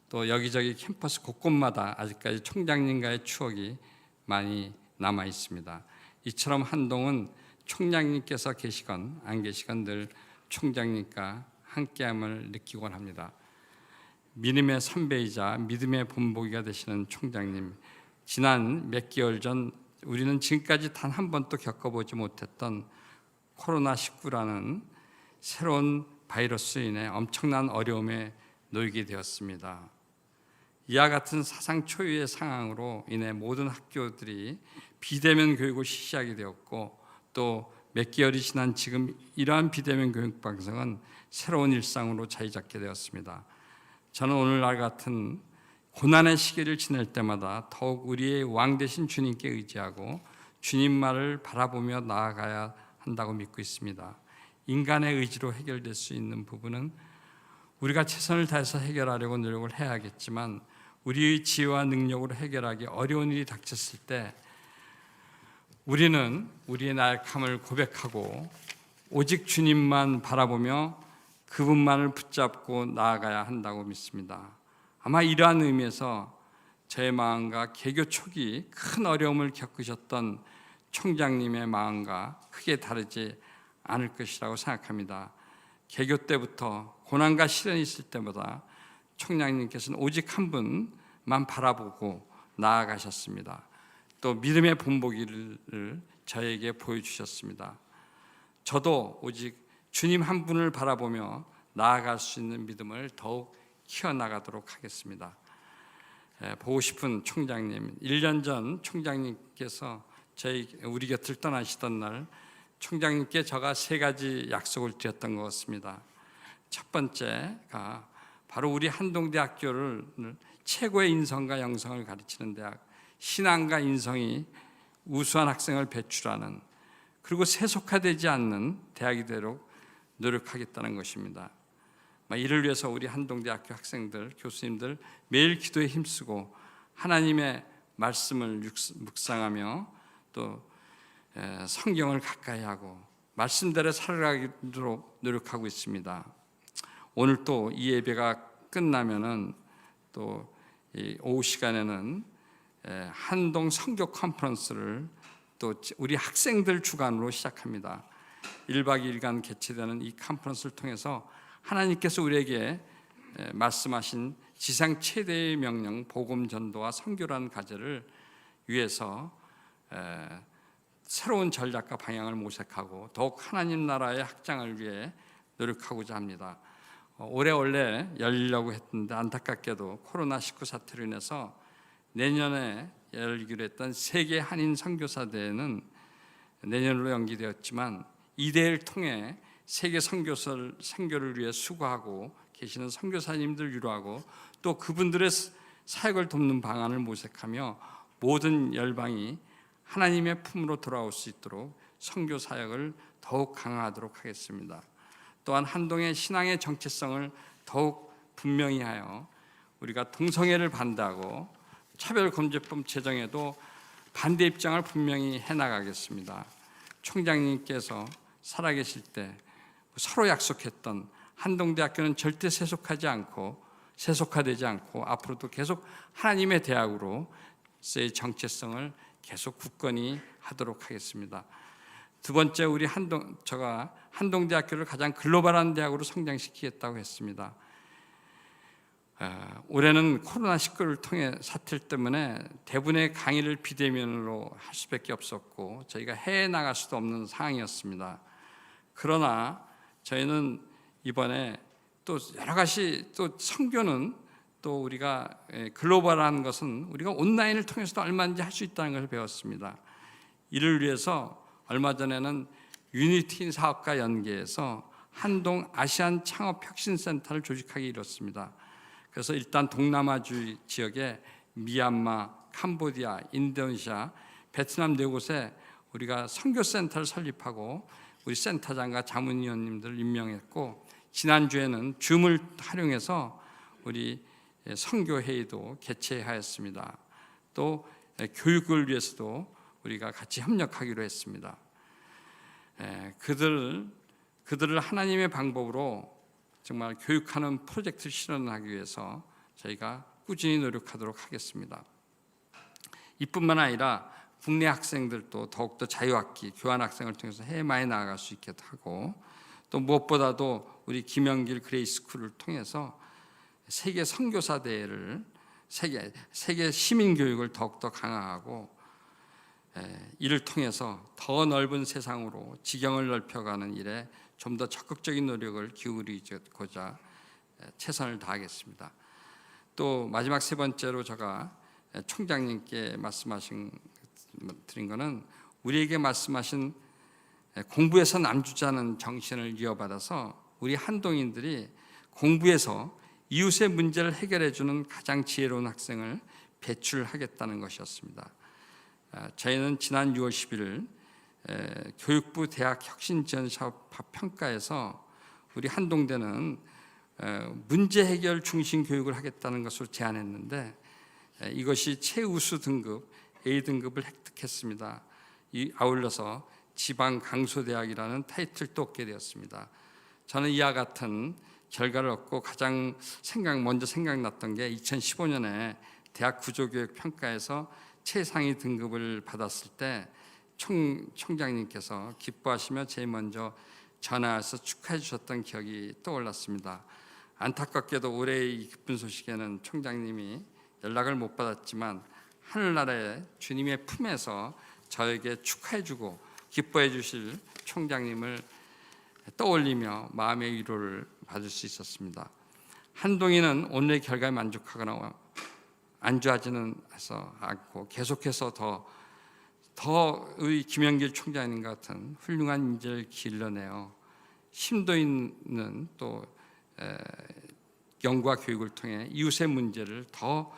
또 여기저기 캠퍼스 곳곳마다 아직까지 총장님과의 추억이 많이 남아 있습니다. 이처럼 한동은 총장님께서 계시건 안 계시건 늘 총장님과 함께함을 느끼곤 합니다. 믿음의 선배이자 믿음의 본보기가 되시는 총장님, 지난 몇 개월 전 우리는 지금까지 단 한 번도 겪어보지 못했던 코로나19라는 새로운 바이러스로 인해 엄청난 어려움에 놓이게 되었습니다. 이와 같은 사상 초유의 상황으로 인해 모든 학교들이 비대면 교육을 실시하게 되었고, 또 몇 개월이 지난 지금 이러한 비대면 교육 방식은 새로운 일상으로 자리 잡게 되었습니다. 저는 오늘날 같은 고난의 시기를 지낼 때마다 더욱 우리의 왕 되신 주님께 의지하고 주님만을 바라보며 나아가야 한다고 믿고 있습니다. 인간의 의지로 해결될 수 있는 부분은 우리가 최선을 다해서 해결하려고 노력을 해야겠지만, 우리의 지혜와 능력으로 해결하기 어려운 일이 닥쳤을 때 우리는 우리의 나약함을 고백하고 오직 주님만 바라보며 그분만을 붙잡고 나아가야 한다고 믿습니다. 아마 이러한 의미에서 저의 마음과 개교 초기 큰 어려움을 겪으셨던 총장님의 마음과 크게 다르지 않을 것이라고 생각합니다. 개교 때부터 고난과 시련이 있을 때마다 총장님께서는 오직 한 분만 바라보고 나아가셨습니다. 또 믿음의 본보기를 저에게 보여주셨습니다. 저도 오직 주님 한 분을 바라보며 나아갈 수 있는 믿음을 더욱 키워나가도록 하겠습니다. 보고 싶은 총장님, 1년 전 총장님께서 우리 곁을 떠나시던 날 총장님께 제가 3가지 약속을 드렸던 것 같습니다. 첫 번째가 바로 우리 한동대학교를 최고의 인성과 영성을 가르치는 대학, 신앙과 인성이 우수한 학생을 배출하는, 그리고 세속화되지 않는 대학이 되도록 노력하겠다는 것입니다. 이를 위해서 우리 한동대학교 학생들, 교수님들 매일 기도에 힘쓰고 하나님의 말씀을 묵상하며 또 성경을 가까이 하고 말씀대로 살아가도록 노력하고 있습니다. 오늘 또 이 예배가 끝나면은 또 오후 시간에는 한동 선교 컨퍼런스를 또 우리 학생들 주관으로 시작합니다. 1박 2일간 개최되는 이 컨퍼런스를 통해서 하나님께서 우리에게 말씀하신 지상 최대의 명령, 복음 전도와 선교라는 과제를 위해서 새로운 전략과 방향을 모색하고 더욱 하나님 나라의 확장을 위해 노력하고자 합니다. 올해 원래 열리려고 했는데 안타깝게도 코로나19 사태로 인해서 내년에 열기로 했던 세계 한인 선교사 대회는 내년으로 연기되었지만 이 대회를 통해 세계 선교를 위해 수고하고 계시는 선교사님들 위로하고 또 그분들의 사역을 돕는 방안을 모색하며 모든 열방이 하나님의 품으로 돌아올 수 있도록 선교 사역을 더욱 강화하도록 하겠습니다. 또한 한동의 신앙의 정체성을 더욱 분명히 하여 우리가 동성애를 반대하고 차별금지법 제정에도 반대 입장을 분명히 해나가겠습니다. 총장님께서 살아계실 때 서로 약속했던 한동대학교는 절대 세속화되지 않고 앞으로도 계속 하나님의 대학으로서의 정체성을 계속 굳건히 하도록 하겠습니다. 두 번째, 제가 한동대학교를 가장 글로벌한 대학으로 성장시키겠다고 했습니다. 올해는 코로나19를 통해 사태 때문에 대부분의 강의를 비대면으로 할 수밖에 없었고 저희가 해외에 나갈 수도 없는 상황이었습니다. 그러나 저희는 이번에 또 여러 가지 또 선교는 또 우리가 글로벌한 것은 우리가 온라인을 통해서도 얼마든지 할 수 있다는 것을 배웠습니다. 이를 위해서 얼마 전에는 유니티 사업과 연계해서 한동 아시안 창업 혁신센터를 조직하기 이뤘습니다. 그래서 일단 동남아 지역에 미얀마, 캄보디아, 인도네시아, 베트남 4곳에 우리가 선교센터를 설립하고 우리 센터장과 자문위원님들을 임명했고 지난주에는 줌을 활용해서 우리 선교회의도 개최하였습니다. 또 교육을 위해서도 우리가 같이 협력하기로 했습니다. 그들을 하나님의 방법으로 정말 교육하는 프로젝트를 실현하기 위해서 저희가 꾸준히 노력하도록 하겠습니다. 이뿐만 아니라 국내 학생들도 더욱더 자유학기, 교환학생을 통해서 해외 많이 나아갈 수 있게 하고 또 무엇보다도 우리 김영길 그레이스쿨을 통해서 세계 선교사 대회를 세계 시민교육을 더욱더 강화하고 이를 통해서 더 넓은 세상으로 지경을 넓혀가는 일에 좀 더 적극적인 노력을 기울이고자 최선을 다하겠습니다. 또 마지막 3번째로 제가 총장님께 드린 것은 우리에게 말씀하신 공부에서 남주자는 정신을 이어받아서 우리 한동인들이 공부에서 이웃의 문제를 해결해 주는 가장 지혜로운 학생을 배출하겠다는 것이었습니다. 저희는 지난 6월 10일 교육부 대학 혁신지원사업 평가에서 우리 한동대는 문제 해결 중심 교육을 하겠다는 것으로 제안했는데 이것이 최우수 등급 A등급을 획득했습니다. 아울러서 지방 강소대학이라는 타이틀도 얻게 되었습니다. 저는 이와 같은 결과를 얻고 가장 먼저 생각났던 게 2015년에 대학 구조교육 평가에서 최상위 등급을 받았을 때 총장님께서 기뻐하시며 제일 먼저 전화해서 축하해 주셨던 기억이 떠올랐습니다. 안타깝게도 올해의 이 기쁜 소식에는 총장님이 연락을 못 받았지만 하늘나라의 주님의 품에서 저에게 축하해 주고 기뻐해 주실 총장님을 떠올리며 마음의 위로를 받을 수 있었습니다. 한동희는 오늘의 결과에 만족하거나 안주하지는 않고 계속해서 더의 김영길 총장님 같은 훌륭한 인재를 길러내어 심도 있는 또 연구와 교육을 통해 이웃의 문제를 더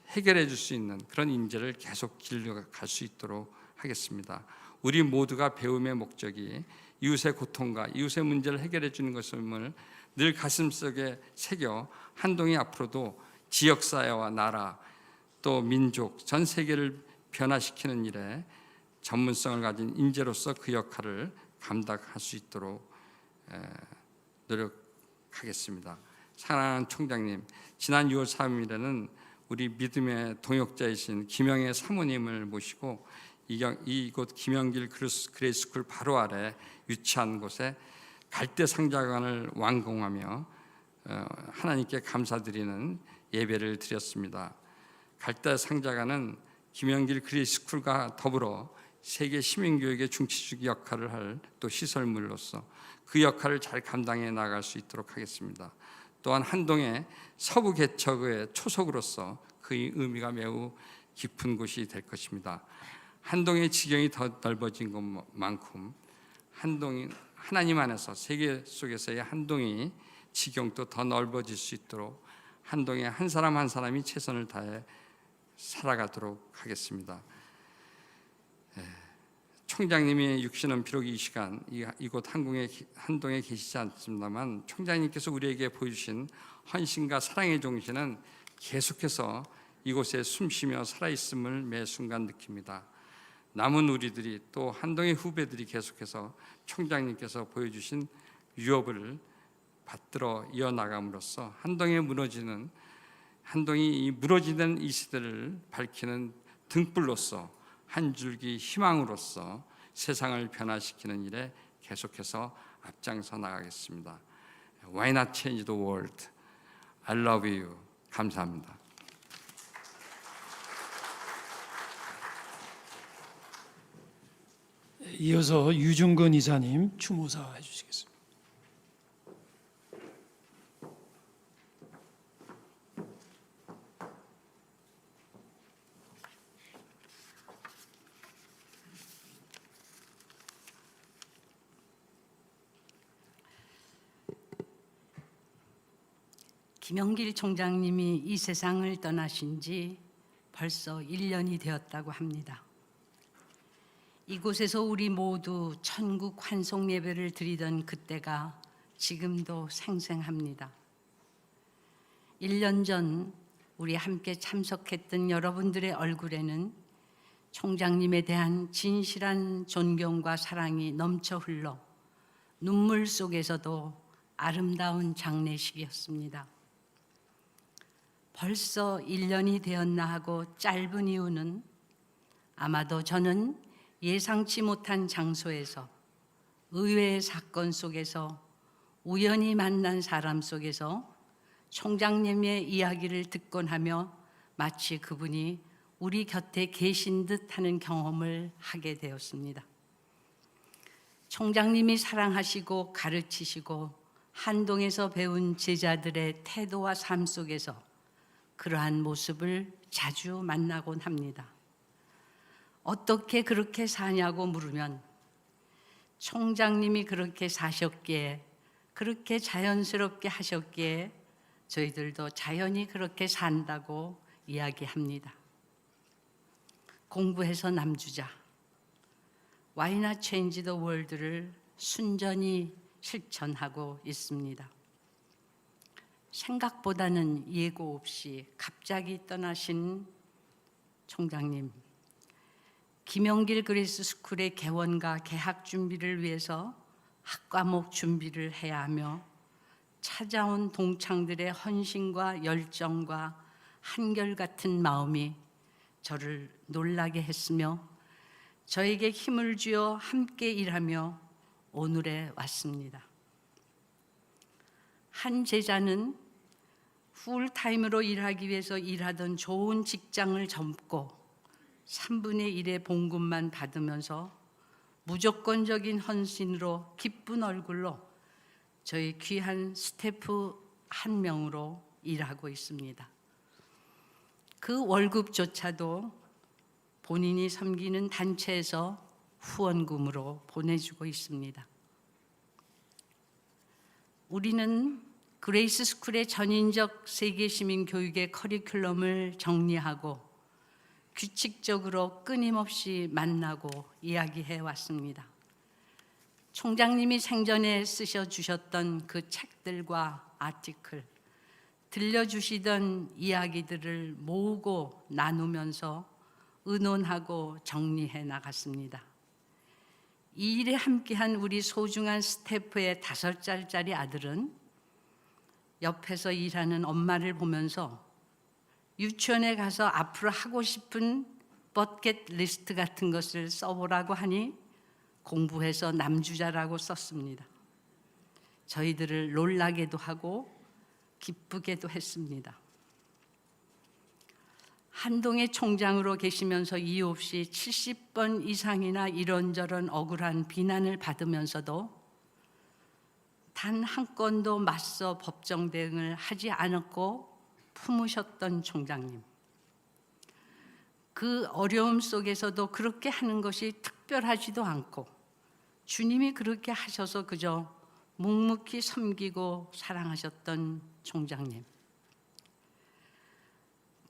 해결해 줄 수 있는 그런 인재를 계속 길러갈 수 있도록 하겠습니다. 우리 모두가 배움의 목적이 이웃의 고통과 이웃의 문제를 해결해 주는 것임을 늘 가슴속에 새겨 한동희 앞으로도 지역사회와 나라 또 민족 전 세계를 변화시키는 일에 전문성을 가진 인재로서 그 역할을 감당할 수 있도록 노력하겠습니다. 사랑하는 총장님, 지난 6월 3일에는 우리 믿음의 동역자이신 김영애 사모님을 모시고 이곳 김영길 그레이스쿨 바로 아래 위치한 곳에 갈대상자관을 완공하며 하나님께 감사드리는 예배를 드렸습니다. 갈대상자관은 김영길 그레이스쿨과 더불어 세계 시민교육의 중추적 역할을 할 또 시설물로서 그 역할을 잘 감당해 나갈 수 있도록 하겠습니다. 또한 한동의 서부 개척의 초석으로서 그 의미가 매우 깊은 곳이 될 것입니다. 한동의 지경이 더 넓어진 것만큼 하나님 안에서 세계 속에서의 한동의 지경도 더 넓어질 수 있도록 한동의 한 사람 한 사람이 최선을 다해 살아가도록 하겠습니다. 총장님의 육신은 비록 이 시간 이곳 한동에 계시지 않습니다만 총장님께서 우리에게 보여주신 헌신과 사랑의 정신은 계속해서 이곳에 숨쉬며 살아있음을 매 순간 느낍니다. 남은 우리들이 또 한동의 후배들이 계속해서 총장님께서 보여주신 유업을 받들어 이어나감으로써 한동이 무너지는 이 시대를 밝히는 등불로서 한 줄기 희망으로서 세상을 변화시키는 일에 계속해서 앞장서 나가겠습니다. Why not change the world? I love you. 감사합니다. 이어서 유중근 이사님 추모사 해주시겠습니다. 김영길 총장님이 이 세상을 떠나신 지 벌써 1년이 되었다고 합니다. 이곳에서 우리 모두 천국 환송 예배를 드리던 그때가 지금도 생생합니다. 1년 전 우리 함께 참석했던 여러분들의 얼굴에는 총장님에 대한 진실한 존경과 사랑이 넘쳐 흘러 눈물 속에서도 아름다운 장례식이었습니다. 벌써 1년이 되었나 하고 짧은 이유는 아마도 저는 예상치 못한 장소에서 의외의 사건 속에서 우연히 만난 사람 속에서 총장님의 이야기를 듣곤 하며 마치 그분이 우리 곁에 계신 듯 하는 경험을 하게 되었습니다. 총장님이 사랑하시고 가르치시고 한동에서 배운 제자들의 태도와 삶 속에서 그러한 모습을 자주 만나곤 합니다. 어떻게 그렇게 사냐고 물으면 총장님이 그렇게 사셨기에 그렇게 자연스럽게 하셨기에 저희들도 자연히 그렇게 산다고 이야기합니다. 공부해서 남주자, Why not change the world를 순전히 실천하고 있습니다. 생각보다는 예고 없이 갑자기 떠나신 총장님, 김영길 그레이스 스쿨의 개원과 개학 준비를 위해서 학과목 준비를 해야 하며 찾아온 동창들의 헌신과 열정과 한결같은 마음이 저를 놀라게 했으며 저에게 힘을 주어 함께 일하며 오늘에 왔습니다. 한 제자는 풀타임으로 일하기 위해서 일하던 좋은 직장을 접고 3분의 1의 봉급만 받으면서 무조건적인 헌신으로 기쁜 얼굴로 저희 귀한 스태프 한 명으로 일하고 있습니다. 그 월급조차도 본인이 섬기는 단체에서 후원금으로 보내주고 있습니다. 우리는 그레이스 스쿨의 전인적 세계 시민 교육의 커리큘럼을 정리하고 규칙적으로 끊임없이 만나고 이야기해 왔습니다. 총장님이 생전에 쓰셔 주셨던 그 책들과 아티클, 들려주시던 이야기들을 모으고 나누면서 의논하고 정리해 나갔습니다. 이 일에 함께한 우리 소중한 스태프의 5살짜리 아들은 옆에서 일하는 엄마를 보면서 유치원에 가서 앞으로 하고 싶은 버켓 리스트 같은 것을 써보라고 하니 공부해서 남주자라고 썼습니다. 저희들을 놀라게도 하고 기쁘게도 했습니다. 한동의 총장으로 계시면서 이유 없이 70번 이상이나 이런저런 억울한 비난을 받으면서도 단 한 건도 맞서 법정 대응을 하지 않았고 품으셨던 총장님. 그 어려움 속에서도 그렇게 하는 것이 특별하지도 않고 주님이 그렇게 하셔서 그저 묵묵히 섬기고 사랑하셨던 총장님.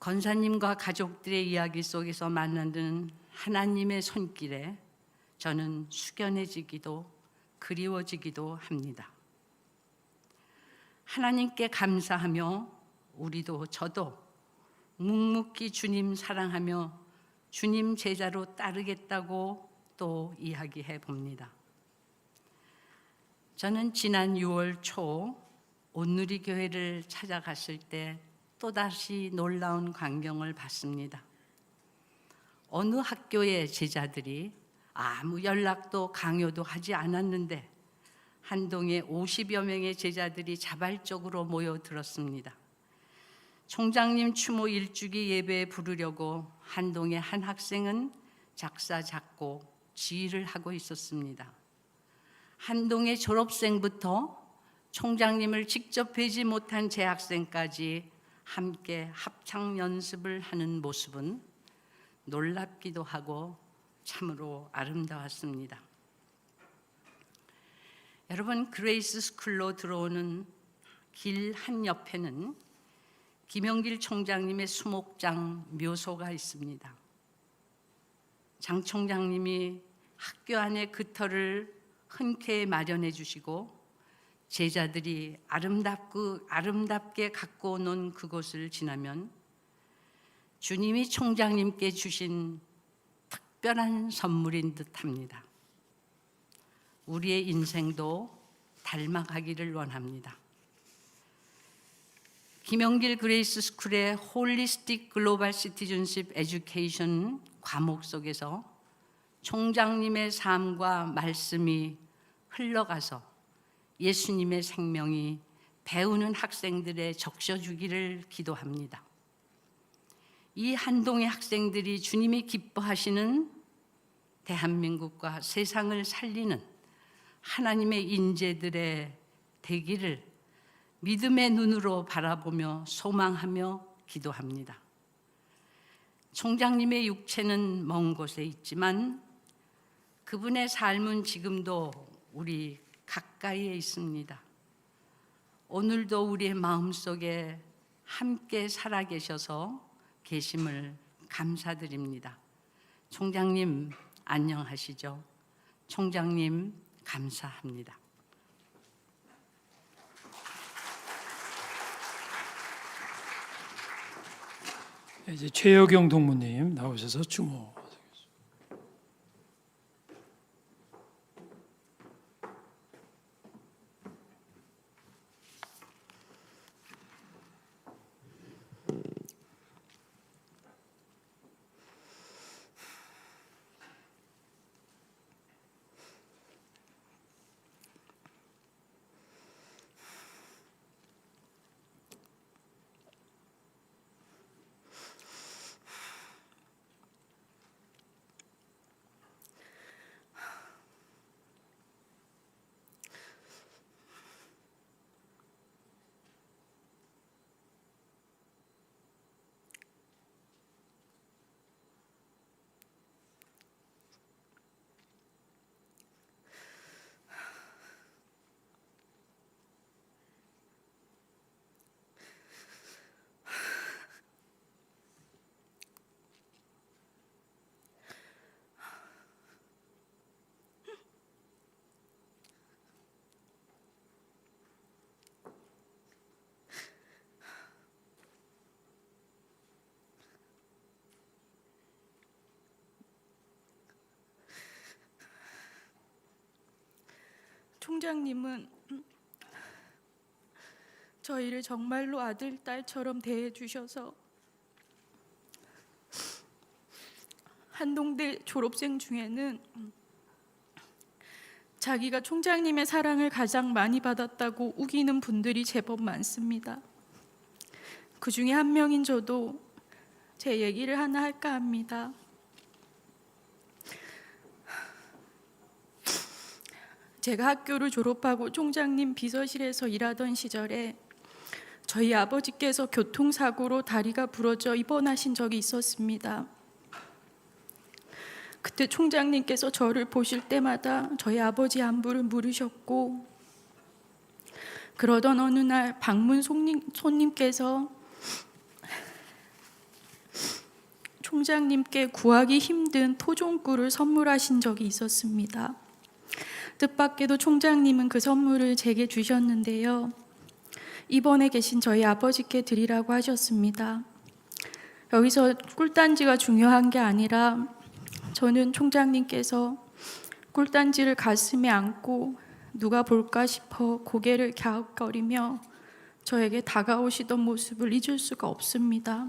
권사님과 가족들의 이야기 속에서 만나는 하나님의 손길에 저는 숙연해지기도 그리워지기도 합니다. 하나님께 감사하며 우리도 저도 묵묵히 주님 사랑하며 주님 제자로 따르겠다고 또 이야기해 봅니다. 저는 지난 6월 초 온누리 교회를 찾아갔을 때 또다시 놀라운 광경을 봤습니다. 어느 학교의 제자들이 아무 연락도 강요도 하지 않았는데 한동에 50여 명의 제자들이 자발적으로 모여들었습니다. 총장님 추모 일주기 예배에 부르려고 한동의 한 학생은 작사 작곡 지휘를 하고 있었습니다. 한동의 졸업생부터 총장님을 직접 뵈지 못한 재학생까지 함께 합창 연습을 하는 모습은 놀랍기도 하고 참으로 아름다웠습니다. 여러분, 그레이스 스쿨로 들어오는 길 한옆에는 김영길 총장님의 수목장 묘소가 있습니다. 장 총장님이 학교 안에 그 터를 흔쾌히 마련해 주시고 제자들이 아름답게 갖고 놓은 그곳을 지나면 주님이 총장님께 주신 특별한 선물인 듯합니다. 우리의 인생도 닮아가기를 원합니다. 김영길 그레이스 스쿨의 홀리스틱 글로벌 시티즌십 에듀케이션 과목 속에서 총장님의 삶과 말씀이 흘러가서 예수님의 생명이 배우는 학생들에 적셔주기를 기도합니다. 이 한동의 학생들이 주님이 기뻐하시는 대한민국과 세상을 살리는 하나님의 인재들의 되기를 믿음의 눈으로 바라보며 소망하며 기도합니다. 총장님의 육체는 먼 곳에 있지만 그분의 삶은 지금도 우리 가까이에 있습니다. 오늘도 우리의 마음속에 함께 살아계셔서 계심을 감사드립니다. 총장님 안녕하시죠? 총장님 감사합니다. 이제 최여경 동무님 나오셔서 추모. 총장님은 저희를 정말로 아들, 딸처럼 대해주셔서 한동대 졸업생 중에는 자기가 총장님의 사랑을 가장 많이 받았다고 우기는 분들이 제법 많습니다. 그 중에 한 명인 저도 제 얘기를 하나 할까 합니다. 제가 학교를 졸업하고 총장님 비서실에서 일하던 시절에 저희 아버지께서 교통사고로 다리가 부러져 입원하신 적이 있었습니다. 그때 총장님께서 저를 보실 때마다 저희 아버지 안부를 물으셨고, 그러던 어느 날 방문 손님께서 총장님께 구하기 힘든 토종꿀을 선물하신 적이 있었습니다. 뜻밖에도 총장님은 그 선물을 제게 주셨는데요. 입원해 계신 저희 아버지께 드리라고 하셨습니다. 여기서 꿀단지가 중요한 게 아니라 저는 총장님께서 꿀단지를 가슴에 안고 누가 볼까 싶어 고개를 갸웃거리며 저에게 다가오시던 모습을 잊을 수가 없습니다.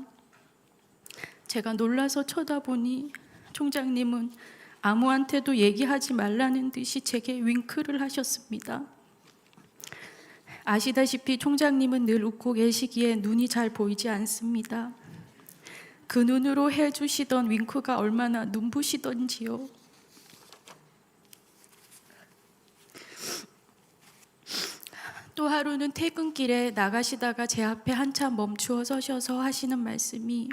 제가 놀라서 쳐다보니 총장님은 아무한테도 얘기하지 말라는 듯이 제게 윙크를 하셨습니다. 아시다시피 총장님은 늘 웃고 계시기에 눈이 잘 보이지 않습니다. 그 눈으로 해주시던 윙크가 얼마나 눈부시던지요. 또 하루는 퇴근길에 나가시다가 제 앞에 한참 멈추어 서셔서 하시는 말씀이,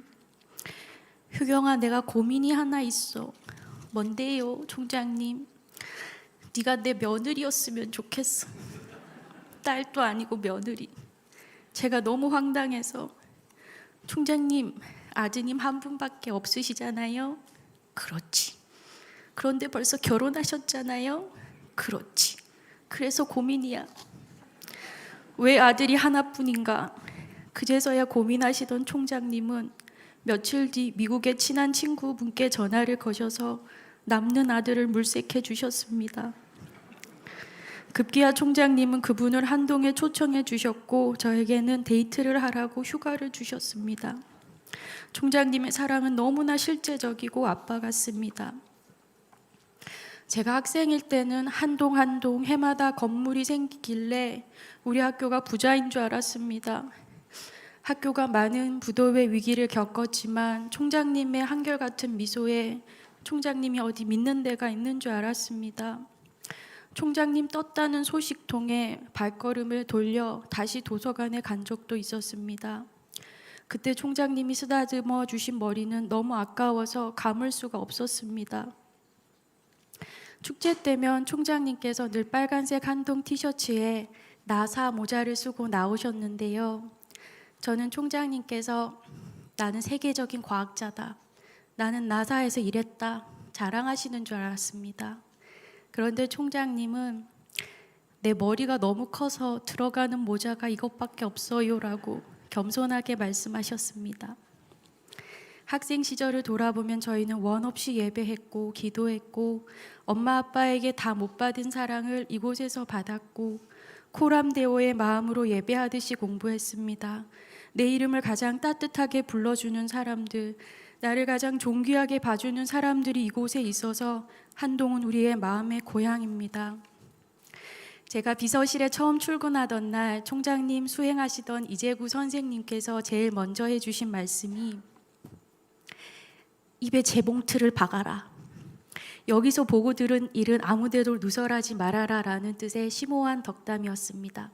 효경아, 내가 고민이 하나 있어. 뭔데요, 총장님? 네가 내 며느리였으면 좋겠어. 딸도 아니고 며느리. 제가 너무 황당해서, 총장님, 아드님 한 분밖에 없으시잖아요. 그렇지. 그런데 벌써 결혼하셨잖아요. 그렇지. 그래서 고민이야. 왜 아들이 하나뿐인가? 그제서야 고민하시던 총장님은 며칠 뒤 미국의 친한 친구분께 전화를 거셔서 남는 아들을 물색해 주셨습니다. 급기야 총장님은 그분을 한동에 초청해 주셨고 저에게는 데이트를 하라고 휴가를 주셨습니다. 총장님의 사랑은 너무나 실제적이고 아빠 같습니다. 제가 학생일 때는 한동 해마다 건물이 생기길래 우리 학교가 부자인 줄 알았습니다. 학교가 많은 부도의 위기를 겪었지만 총장님의 한결같은 미소에 총장님이 어디 믿는 데가 있는 줄 알았습니다. 총장님 떴다는 소식통에 발걸음을 돌려 다시 도서관에 간 적도 있었습니다. 그때 총장님이 쓰다듬어 주신 머리는 너무 아까워서 감을 수가 없었습니다. 축제 때면 총장님께서 늘 빨간색 한동 티셔츠에 나사 모자를 쓰고 나오셨는데요. 저는 총장님께서 나는 세계적인 과학자다, 나는 나사에서 일했다 자랑하시는 줄 알았습니다. 그런데 총장님은 내 머리가 너무 커서 들어가는 모자가 이것밖에 없어요 라고 겸손하게 말씀하셨습니다. 학생 시절을 돌아보면 저희는 원 없이 예배했고 기도했고 엄마 아빠에게 다 못 받은 사랑을 이곳에서 받았고 코람데오의 마음으로 예배하듯이 공부했습니다. 내 이름을 가장 따뜻하게 불러주는 사람들, 나를 가장 존귀하게 봐주는 사람들이 이곳에 있어서 한동은 우리의 마음의 고향입니다. 제가 비서실에 처음 출근하던 날 총장님 수행하시던 이재구 선생님께서 제일 먼저 해주신 말씀이 입에 재봉틀을 박아라. 여기서 보고 들은 일은 아무데도 누설하지 말아라 라는 뜻의 심오한 덕담이었습니다.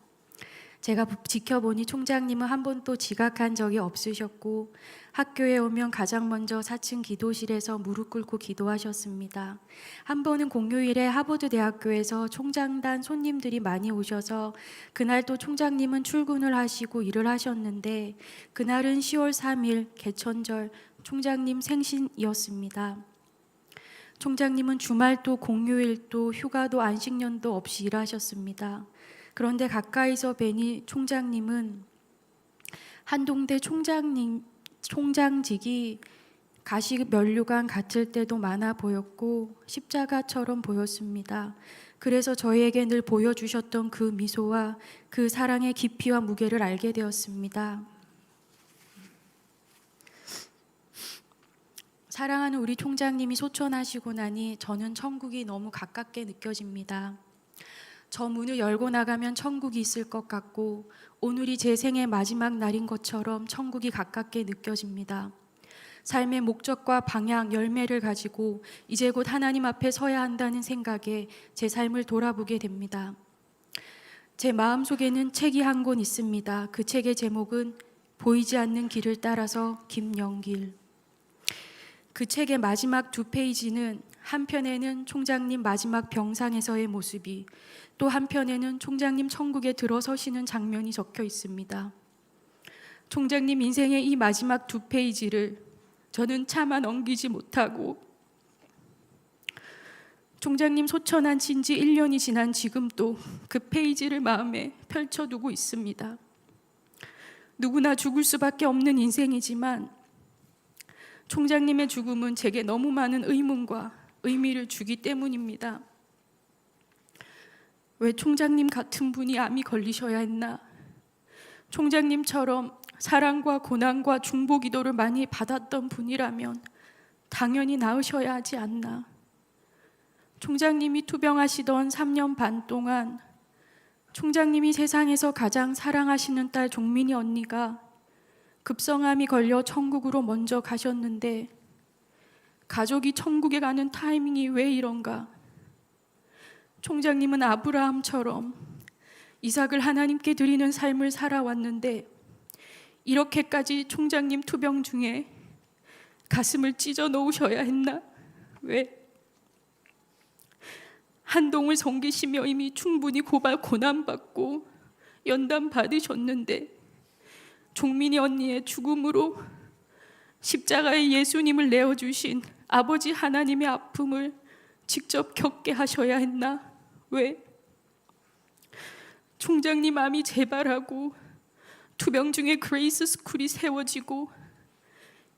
제가 지켜보니 총장님은 한 번도 지각한 적이 없으셨고 학교에 오면 가장 먼저 4층 기도실에서 무릎 꿇고 기도하셨습니다. 한 번은 공휴일에 하버드 대학교에서 총장단 손님들이 많이 오셔서 그날도 총장님은 출근을 하시고 일을 하셨는데 그날은 10월 3일 개천절 총장님 생신이었습니다. 총장님은 주말도 공휴일도 휴가도 안식년도 없이 일하셨습니다. 그런데 가까이서 뵈니 총장님은 한동대 총장직이 가시 면류관 같을 때도 많아 보였고 십자가처럼 보였습니다. 그래서 저희에게 늘 보여주셨던 그 미소와 그 사랑의 깊이와 무게를 알게 되었습니다. 사랑하는 우리 총장님이 소천하시고 나니 저는 천국이 너무 가깝게 느껴집니다. 저 문을 열고 나가면 천국이 있을 것 같고 오늘이 제 생의 마지막 날인 것처럼 천국이 가깝게 느껴집니다. 삶의 목적과 방향, 열매를 가지고 이제 곧 하나님 앞에 서야 한다는 생각에 제 삶을 돌아보게 됩니다. 제 마음속에는 책이 한 권 있습니다. 그 책의 제목은 보이지 않는 길을 따라서 김영길. 그 책의 마지막 2페이지는 한편에는 총장님 마지막 병상에서의 모습이, 또 한편에는 총장님 천국에 들어서시는 장면이 적혀 있습니다. 총장님 인생의 이 마지막 2페이지를 저는 차마 넘기지 못하고 총장님 소천한 지 1년이 지난 지금도 그 페이지를 마음에 펼쳐두고 있습니다. 누구나 죽을 수밖에 없는 인생이지만 총장님의 죽음은 제게 너무 많은 의문과 의미를 주기 때문입니다. 왜 총장님 같은 분이 암이 걸리셔야 했나? 총장님처럼 사랑과 고난과 중보 기도를 많이 받았던 분이라면 당연히 나으셔야 하지 않나? 총장님이 투병하시던 3년 반 동안 총장님이 세상에서 가장 사랑하시는 딸 종민이 언니가 급성암이 걸려 천국으로 먼저 가셨는데 가족이 천국에 가는 타이밍이 왜 이런가? 총장님은 아브라함처럼 이삭을 하나님께 드리는 삶을 살아왔는데 이렇게까지 총장님 투병 중에 가슴을 찢어 놓으셔야 했나? 왜? 한동을 섬기시며 이미 충분히 고난받고 연단 받으셨는데 종민이 언니의 죽음으로 십자가에 예수님을 내어주신 아버지 하나님의 아픔을 직접 겪게 하셔야 했나? 왜? 총장님 암이 재발하고 투병 중에 그레이스 스쿨이 세워지고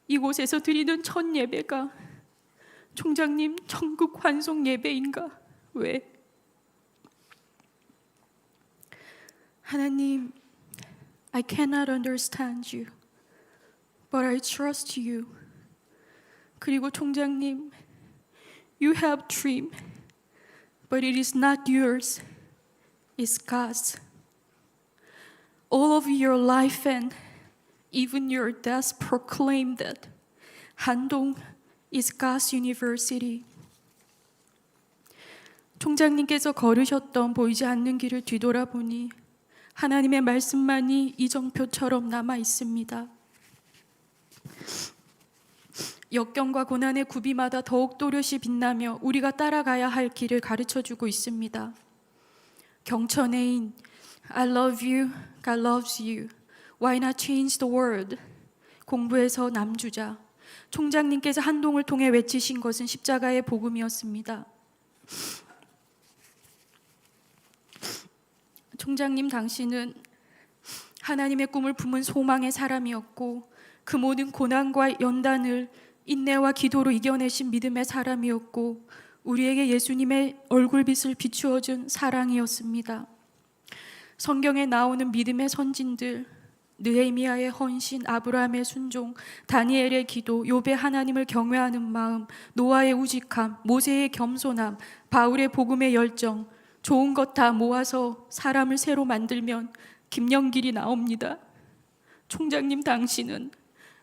이곳에서 드리는 첫 예배가 총장님 천국 환송 예배인가? 왜? 하나님, I cannot understand you, but I trust you. 그리고 총장님, you have dream, but it is not yours, it's God's. All of your life and even your death proclaim that 한동 is God's university. 총장님께서 걸으셨던 보이지 않는 길을 뒤돌아보니 하나님의 말씀만이 이정표처럼 남아 있습니다. 역경과 고난의 굽이마다 더욱 또렷이 빛나며 우리가 따라가야 할 길을 가르쳐주고 있습니다. 경천애인 I love you, God loves you. Why not change the world? 공부에서 남주자. 총장님께서 한동을 통해 외치신 것은 십자가의 복음이었습니다. 총장님 당신은 하나님의 꿈을 품은 소망의 사람이었고 그 모든 고난과 연단을 인내와 기도로 이겨내신 믿음의 사람이었고 우리에게 예수님의 얼굴빛을 비추어준 사랑이었습니다. 성경에 나오는 믿음의 선진들, 느헤미야의 헌신, 아브라함의 순종, 다니엘의 기도, 욥의 하나님을 경외하는 마음, 노아의 우직함, 모세의 겸손함, 바울의 복음의 열정, 좋은 것 다 모아서 사람을 새로 만들면 김영길이 나옵니다. 총장님 당신은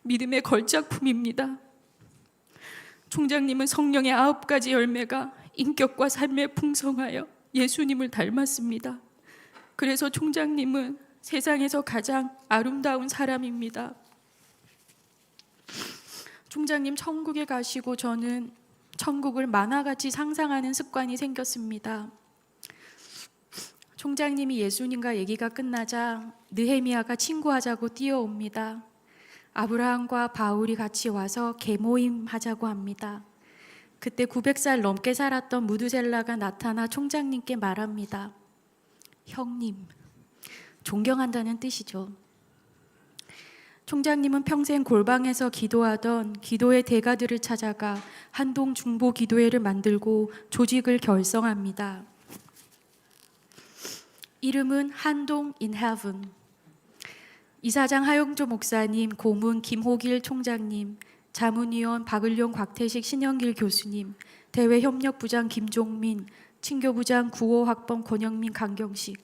믿음의 걸작품입니다. 총장님은 성령의 9가지 열매가 인격과 삶에 풍성하여 예수님을 닮았습니다. 그래서 총장님은 세상에서 가장 아름다운 사람입니다. 총장님 천국에 가시고 저는 천국을 만화같이 상상하는 습관이 생겼습니다. 총장님이 예수님과 얘기가 끝나자 느헤미야가 친구하자고 뛰어옵니다. 아브라함과 바울이 같이 와서 계모임 하자고 합니다. 그때 900살 넘게 살았던 무드셀라가 나타나 총장님께 말합니다. 형님, 존경한다는 뜻이죠. 총장님은 평생 골방에서 기도하던 기도의 대가들을 찾아가 한동 중보 기도회를 만들고 조직을 결성합니다. 이름은 한동 in heaven. 이사장 하용조 목사님, 고문 김호길 총장님, 자문위원 박을용 곽태식 신영길 교수님, 대외협력부장 김종민, 친교부장 9호 학번 권영민 강경식,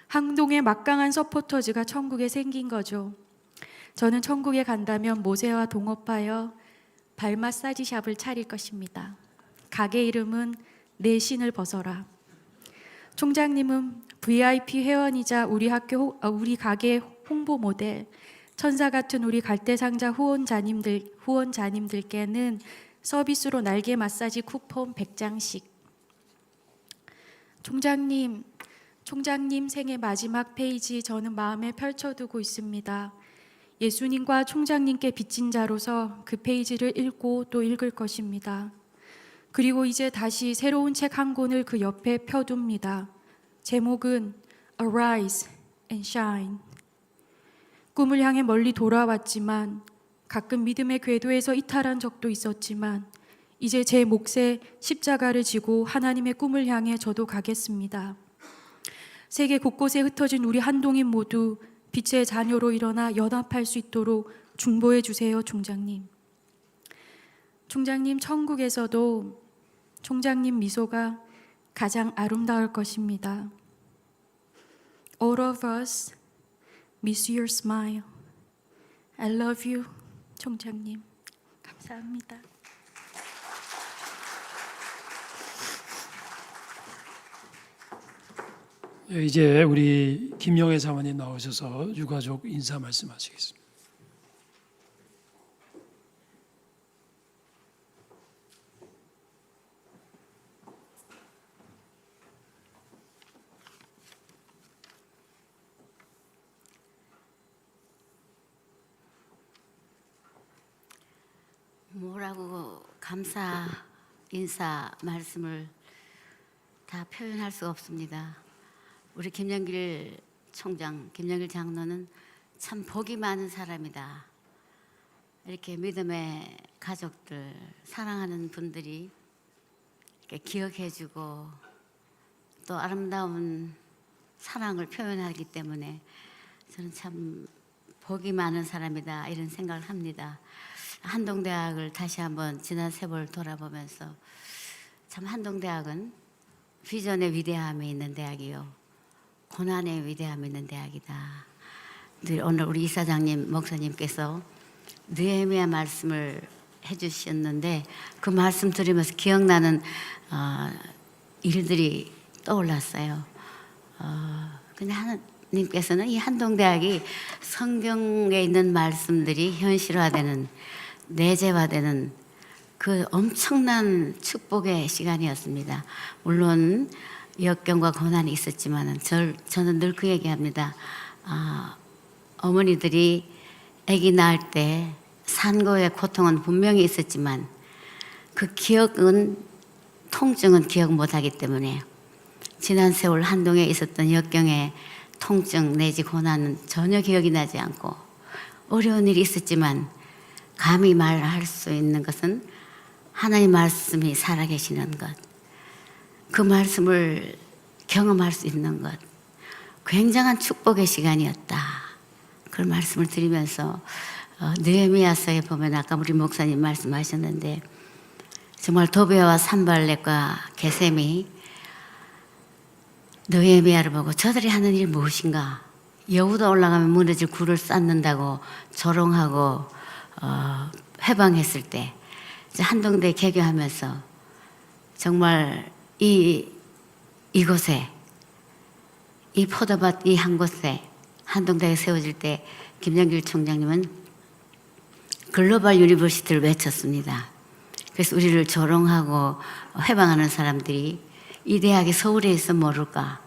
항동의 막강한 서포터즈가 천국에 생긴 거죠. 저는 천국에 간다면 모세와 동업하여 발 마사지 샵을 차릴 것입니다. 가게 이름은 내 신을 벗어라. 총장님은 VIP 회원이자 우리 가게 홍보 모델, 천사 같은 우리 갈대상자 후원자님들께는 서비스로 날개 마사지 쿠폰 100장씩. 총장님 생애 마지막 페이지 저는 마음에 펼쳐두고 있습니다. 예수님과 총장님께 빚진 자로서 그 페이지를 읽고 또 읽을 것입니다. 그리고 이제 다시 새로운 책 한 권을 그 옆에 펴둡니다. 제목은 Arise and Shine. 꿈을 향해 멀리 돌아왔지만 가끔 믿음의 궤도에서 이탈한 적도 있었지만 이제 제 몫에 십자가를 지고 하나님의 꿈을 향해 저도 가겠습니다. 세계 곳곳에 흩어진 우리 한동인 모두 빛의 자녀로 일어나 연합할 수 있도록 중보해 주세요, 총장님. 총장님, 천국에서도 총장님 미소가 가장 아름다울 것입니다. All of us miss your smile. I love you, 총장님. 감사합니다. 이제 우리 김영애 사모님 나오셔서 유가족 인사 말씀하시겠습니다. 뭐라고 감사 인사 말씀을 다 표현할 수 없습니다. 우리 김영길 총장, 김영길 장로는 참 복이 많은 사람이다. 이렇게 믿음의 가족들, 사랑하는 분들이 이렇게 기억해주고 또 아름다운 사랑을 표현하기 때문에 저는 참 복이 많은 사람이다 이런 생각을 합니다. 한동대학을 다시 한번 지난 세월 돌아보면서 참 한동대학은 비전의 위대함이 있는 대학이요, 고난의 위대함이 있는 대학이다. 오늘 우리 이사장님, 목사님께서 느헤미야 말씀을 해주셨는데 그 말씀 들으면서 기억나는 일들이 떠올랐어요. 근데 하나님께서는 이 한동대학이 성경에 있는 말씀들이 현실화되는, 내재화되는 그 엄청난 축복의 시간이었습니다. 물론 역경과 고난이 있었지만 저는 늘 그 얘기합니다. 어머니들이 아기 낳을 때 산고의 고통은 분명히 있었지만 그 기억은, 통증은 기억 못하기 때문에 지난 세월 한동에 있었던 역경의 통증 내지 고난은 전혀 기억이 나지 않고 어려운 일이 있었지만 감히 말할 수 있는 것은 하나님 말씀이 살아계시는 것, 그 말씀을 경험할 수 있는 것, 굉장한 축복의 시간이었다. 그 말씀을 드리면서 느헤미야서에 보면 아까 우리 목사님 말씀하셨는데 정말 도베와 산발렛과 게셈이 느헤미야를 보고 저들이 하는 일이 무엇인가, 여우도 올라가면 무너질 굴을 쌓는다고 조롱하고 회방했을 때 한동대 개교하면서 정말 이곳에, 이 포도밭 이 한 곳에 한동대가 세워질 때 김영길 총장님은 글로벌 유니버시티를 외쳤습니다. 그래서 우리를 조롱하고 회방하는 사람들이 이 대학이 서울에 있어 모를까,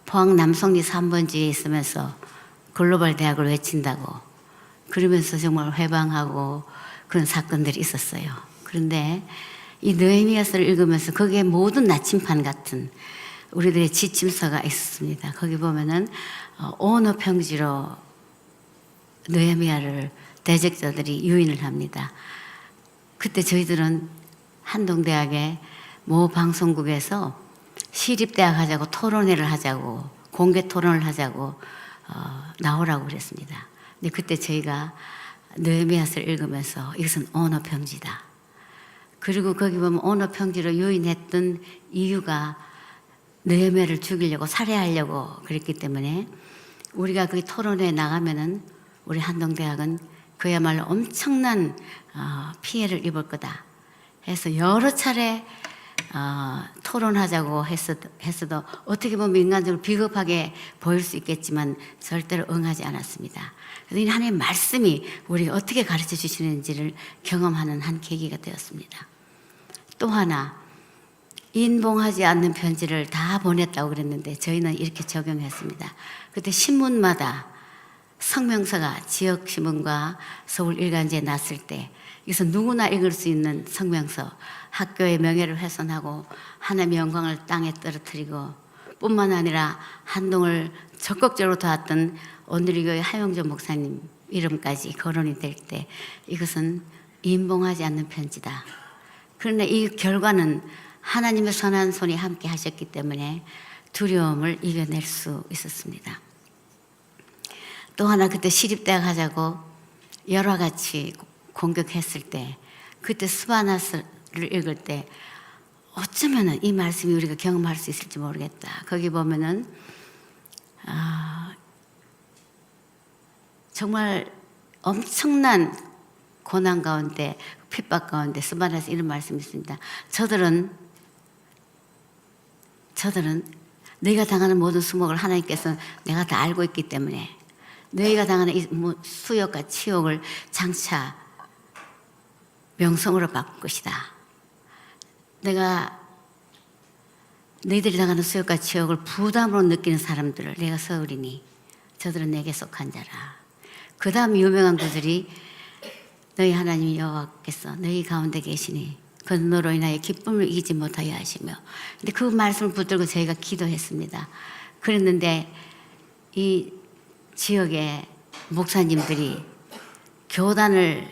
포항 남송리 3번지에 있으면서 글로벌 대학을 외친다고, 그러면서 정말 회방하고 그런 사건들이 있었어요. 그런데 이 느헤미야서를 읽으면서 거기에 모든 나침판 같은 우리들의 지침서가 있었습니다. 거기 보면은 언어 평지로 느헤미야를 대적자들이 유인을 합니다. 그때 저희들은 한동대학의 모 방송국에서 시립대학 하자고 토론회를 하자고 공개 토론을 하자고 나오라고 그랬습니다. 근데 그때 저희가 느헤미야서를 읽으면서 이것은 언어 평지다. 그리고 거기 보면 언어 평지로 요인했던 이유가 느헤미야를 죽이려고 살해하려고 그랬기 때문에 우리가 그 토론에 나가면은 우리 한동대학은 그야말로 엄청난 피해를 입을 거다 해서 여러 차례 토론하자고 했어도 어떻게 보면 인간적으로 비겁하게 보일 수 있겠지만 절대로 응하지 않았습니다. 그래서 이 하나님의 말씀이 우리 어떻게 가르쳐 주시는지를 경험하는 한 계기가 되었습니다. 또 하나, 인봉하지 않는 편지를 다 보냈다고 그랬는데 저희는 이렇게 적용했습니다. 그때 신문마다 성명서가 지역신문과 서울일간지에 났을 때 이것은 누구나 읽을 수 있는 성명서, 학교의 명예를 훼손하고 하나님의 영광을 땅에 떨어뜨리고 뿐만 아니라 한동을 적극적으로 도왔던 온누리교회 하용조 목사님 이름까지 거론이 될 때 이것은 인봉하지 않는 편지다. 그런데 이 결과는 하나님의 선한 손이 함께 하셨기 때문에 두려움을 이겨낼 수 있었습니다. 또 하나 그때 시립대학 하자고 여러 가지 공격했을 때 그때 스바나스를 읽을 때 어쩌면은 이 말씀이 우리가 경험할 수 있을지 모르겠다. 거기 보면은 정말 엄청난 고난 가운데 핍박 가운데 스바나스 이런 말씀이 있습니다. 저들은 너희가 당하는 모든 수목을 하나님께서 내가 다 알고 있기 때문에 너희가 당하는 이 수욕과 치욕을 장차 명성으로 바꿀 것이다. 내가 너희들이 당하는 수욕과 치욕을 부담으로 느끼는 사람들을 내가 서으리니 저들은 내게 속한 자라. 그 다음 유명한 구절이 너희 하나님 여호와께서 너희 가운데 계시니 그 너로 인하여 기쁨을 이기지 못하여 하시며. 근데 그 말씀을 붙들고 저희가 기도했습니다. 그랬는데 이 지역의 목사님들이 교단을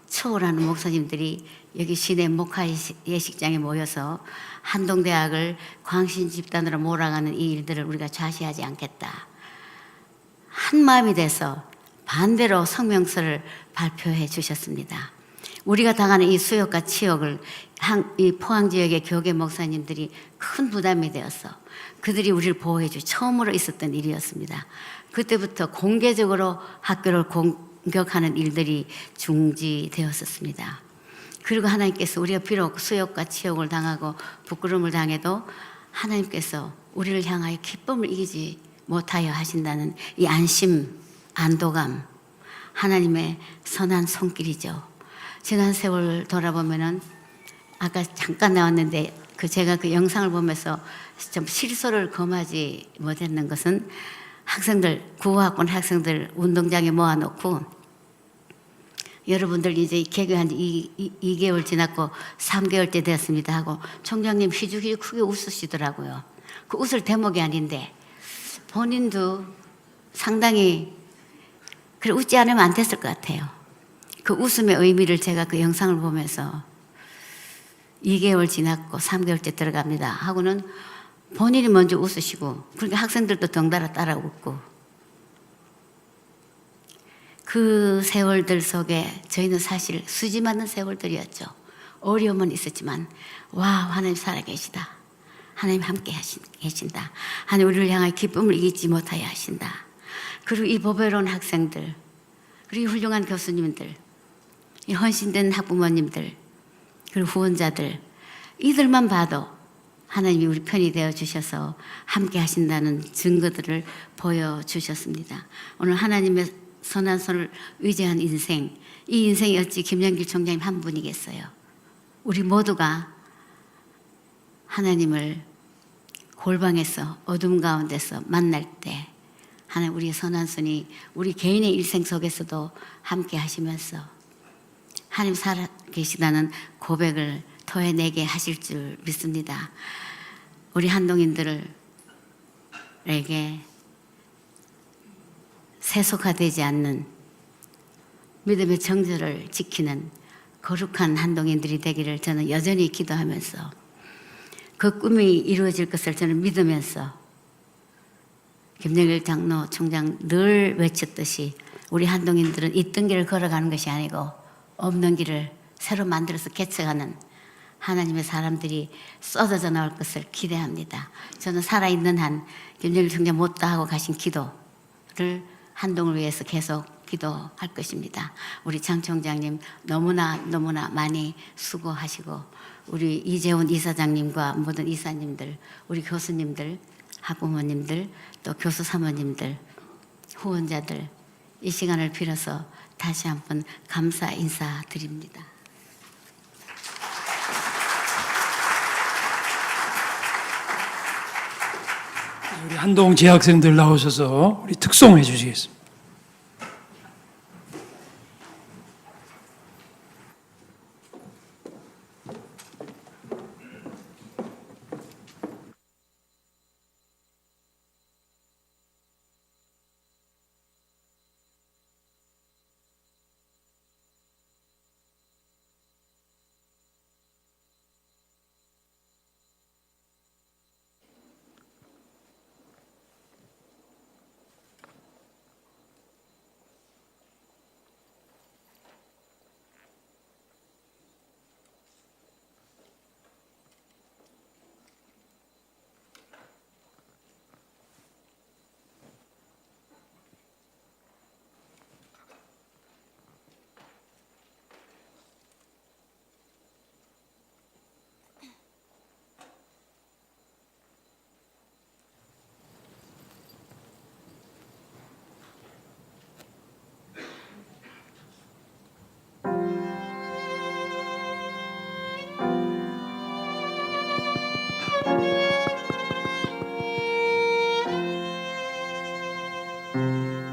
초월하는 목사님들이 여기 시내 목화 예식장에 모여서 한동대학을 광신 집단으로 몰아가는 이 일들을 우리가 좌시하지 않겠다. 한 마음이 돼서 반대로 성명서를 발표해 주셨습니다. 우리가 당하는 이 수욕과 치욕을 이 포항 지역의 교계 목사님들이 큰 부담이 되어서 그들이 우리를 보호해 주 처음으로 있었던 일이었습니다. 그때부터 공개적으로 학교를 공격하는 일들이 중지되었었습니다. 그리고 하나님께서 우리가 비록 수욕과 치욕을 당하고 부끄러움을 당해도 하나님께서 우리를 향하여 기쁨을 이기지 못하여 하신다는 이 안심, 안도감, 하나님의 선한 손길이죠. 지난 세월 돌아보면은 아까 잠깐 나왔는데 제가 그 영상을 보면서 좀 실소를 검하지 못했는 것은 학생들, 국어학번 학생들 운동장에 모아놓고 여러분들 이제 개교한 지 2개월 지났고 3개월째 되었습니다 하고 총장님 휘죽휘죽 크게 웃으시더라고요. 그 웃을 대목이 아닌데 본인도 상당히 그래 웃지 않으면 안 됐을 것 같아요. 그 웃음의 의미를 제가 그 영상을 보면서 2개월 지났고 3개월째 들어갑니다 하고는 본인이 먼저 웃으시고 그러니까 학생들도 덩달아 따라 웃고 그 세월들 속에 저희는 사실 수지 맞는 세월들이었죠. 어려움은 있었지만 와 하나님 살아계시다. 하나님 함께 계신다. 하나님 우리를 향하여 기쁨을 이기지 못하여 하신다. 그리고 이 보배로운 학생들 그리고 훌륭한 교수님들 이 헌신된 학부모님들 그리고 후원자들 이들만 봐도 하나님이 우리 편이 되어 주셔서 함께 하신다는 증거들을 보여주셨습니다. 오늘 하나님의 선한 손을 의지한 인생 이 인생이 어찌 김영길 총장님 한 분이겠어요. 우리 모두가 하나님을 골방에서 어둠 가운데서 만날 때 하나님 우리의 선한 손이 우리 개인의 일생 속에서도 함께 하시면서 하나님 살아계시다는 고백을 토해내게 하실 줄 믿습니다. 우리 한동인들에게 세속화되지 않는 믿음의 정절을 지키는 거룩한 한동인들이 되기를 저는 여전히 기도하면서 그 꿈이 이루어질 것을 저는 믿으면서 김정일 장로 총장 늘 외쳤듯이 우리 한동인들은 있던 길을 걸어가는 것이 아니고 없는 길을 새로 만들어서 개척하는 하나님의 사람들이 쏟아져 나올 것을 기대합니다. 저는 살아있는 한 김정일 총장 못다 하고 가신 기도를 한동을 위해서 계속 기도할 것입니다. 우리 장 총장님 너무나 많이 수고하시고 우리 이재훈 이사장님과 모든 이사님들, 우리 교수님들, 학부모님들, 또 교수 사모님들, 후원자들 이 시간을 빌어서 다시 한번 감사 인사드립니다. 우리 한동 재학생들 나오셔서 우리 특송해 주시겠습니다.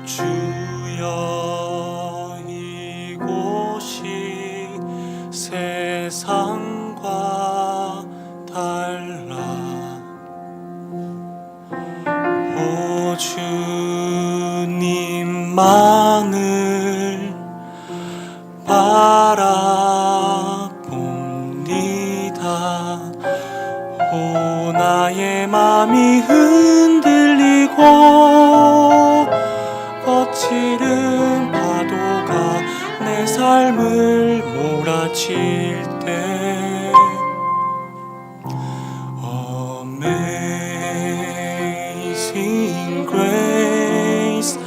주여 이곳이 세상과 달라 오 주님만을 바라봅니다. 오 나의 맘이 흔들리고 거칠은 파도가 내 삶을 몰아칠 때 Amazing grace,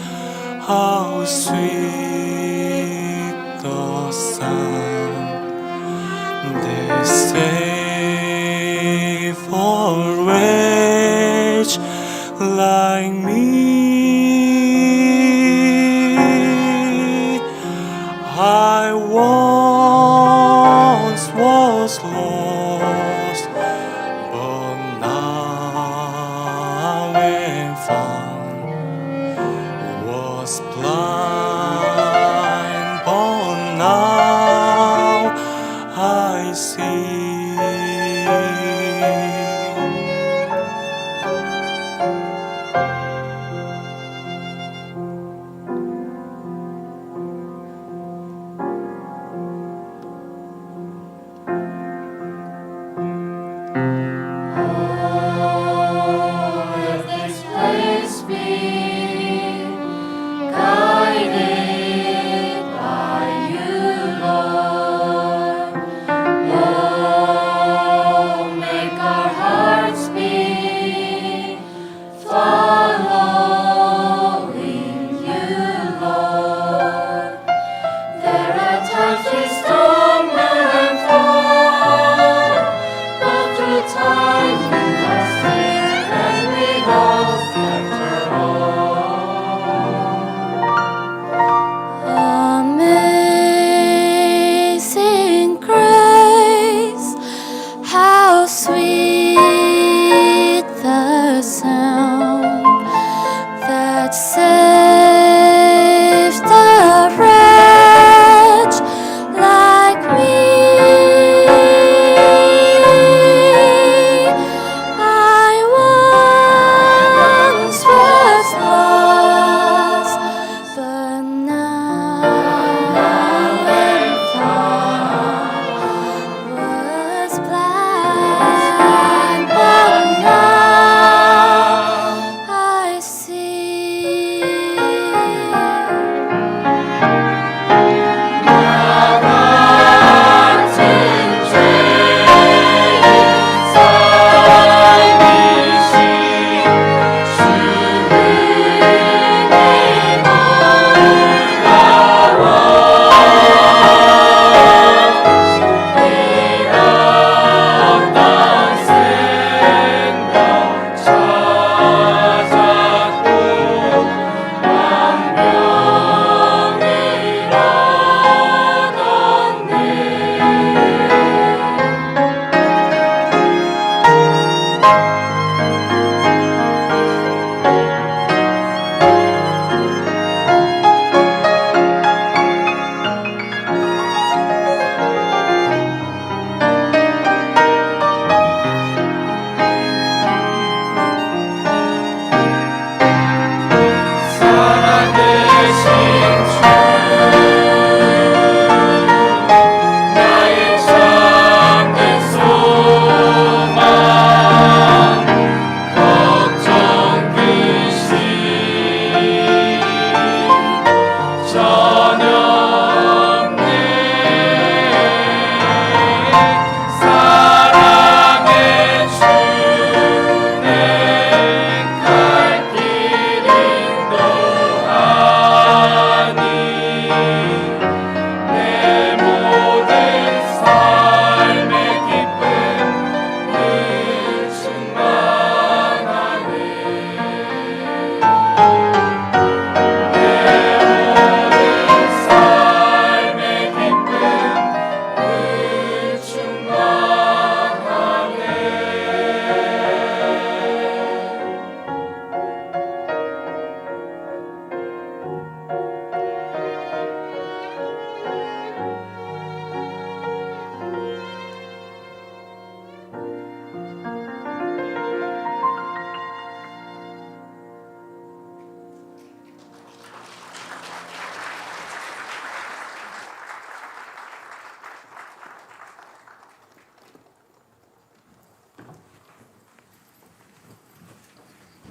how sweet the sound that saved a wretch like me. I once was lost, but now am found. Was blind, but now I see. Let this place be God.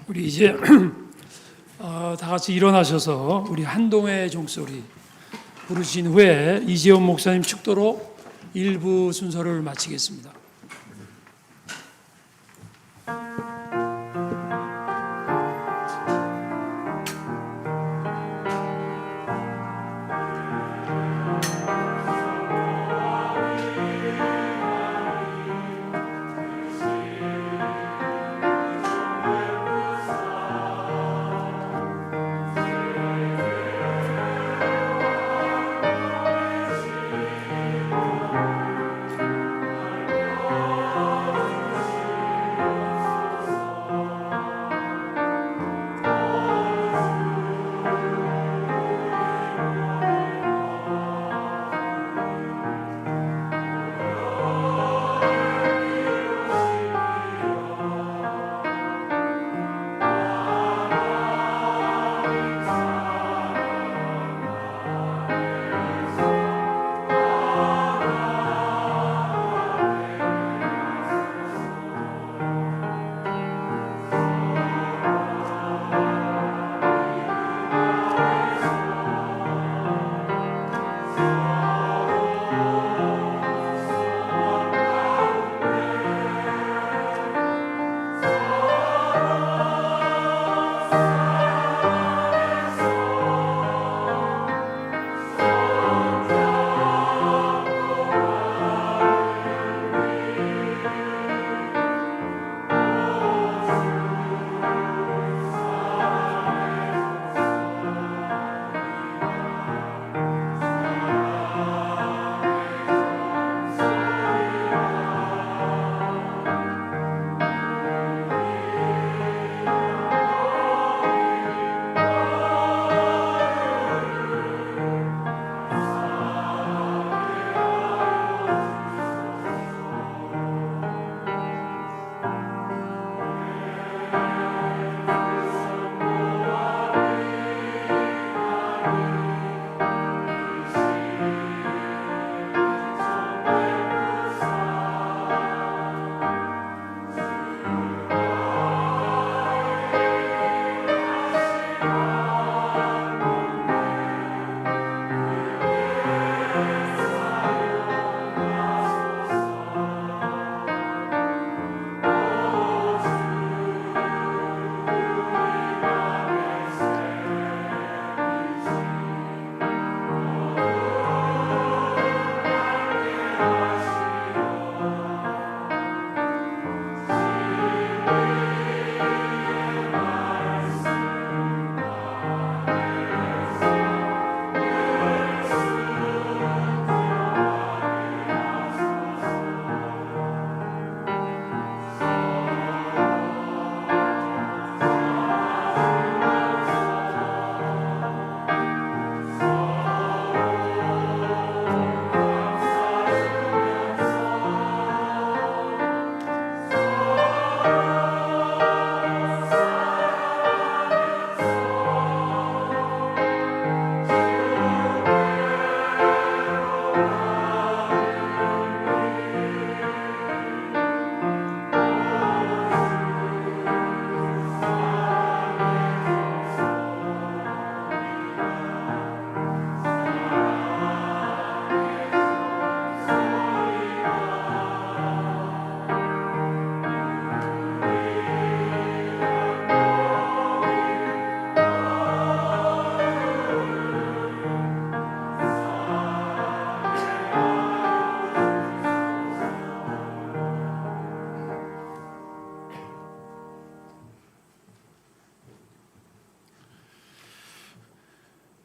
우리 이제 다 같이 일어나셔서 우리 한동의 종소리 부르신 후에 이재원 목사님 축도로 일부 순서를 마치겠습니다.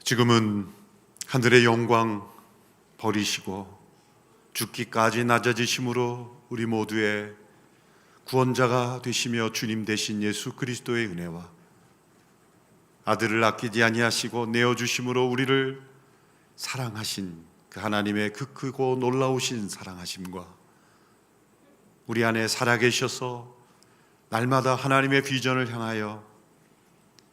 지금은 하늘의 영광 버리시고 죽기까지 낮아지심으로 우리 모두의 구원자가 되시며 주님 되신 예수 그리스도의 은혜와 아들을 아끼지 아니하시고 내어주심으로 우리를 사랑하신 그 하나님의 그 크고 놀라우신 사랑하심과 우리 안에 살아계셔서 날마다 하나님의 비전을 향하여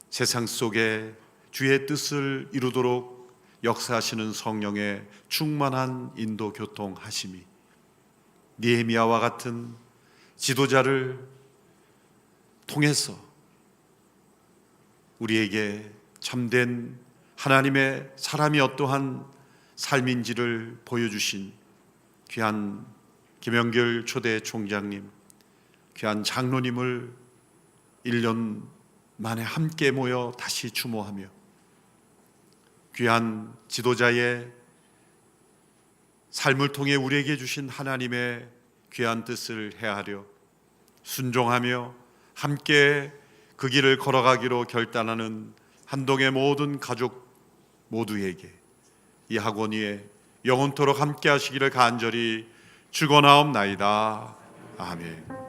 세상 속에 주의 뜻을 이루도록 역사하시는 성령의 충만한 인도 교통하심이 느헤미야와 같은 지도자를 통해서 우리에게 참된 하나님의 사람이 어떠한 삶인지를 보여주신 귀한 김영결 초대 총장님, 귀한 장로님을 1년 만에 함께 모여 다시 추모하며 귀한 지도자의 삶을 통해 우리에게 주신 하나님의 귀한 뜻을 헤아려 순종하며 함께 그 길을 걸어가기로 결단하는 한동의 모든 가족 모두에게 이 학원위에 영원토록 함께 하시기를 간절히 축원하옵나이다. 아멘.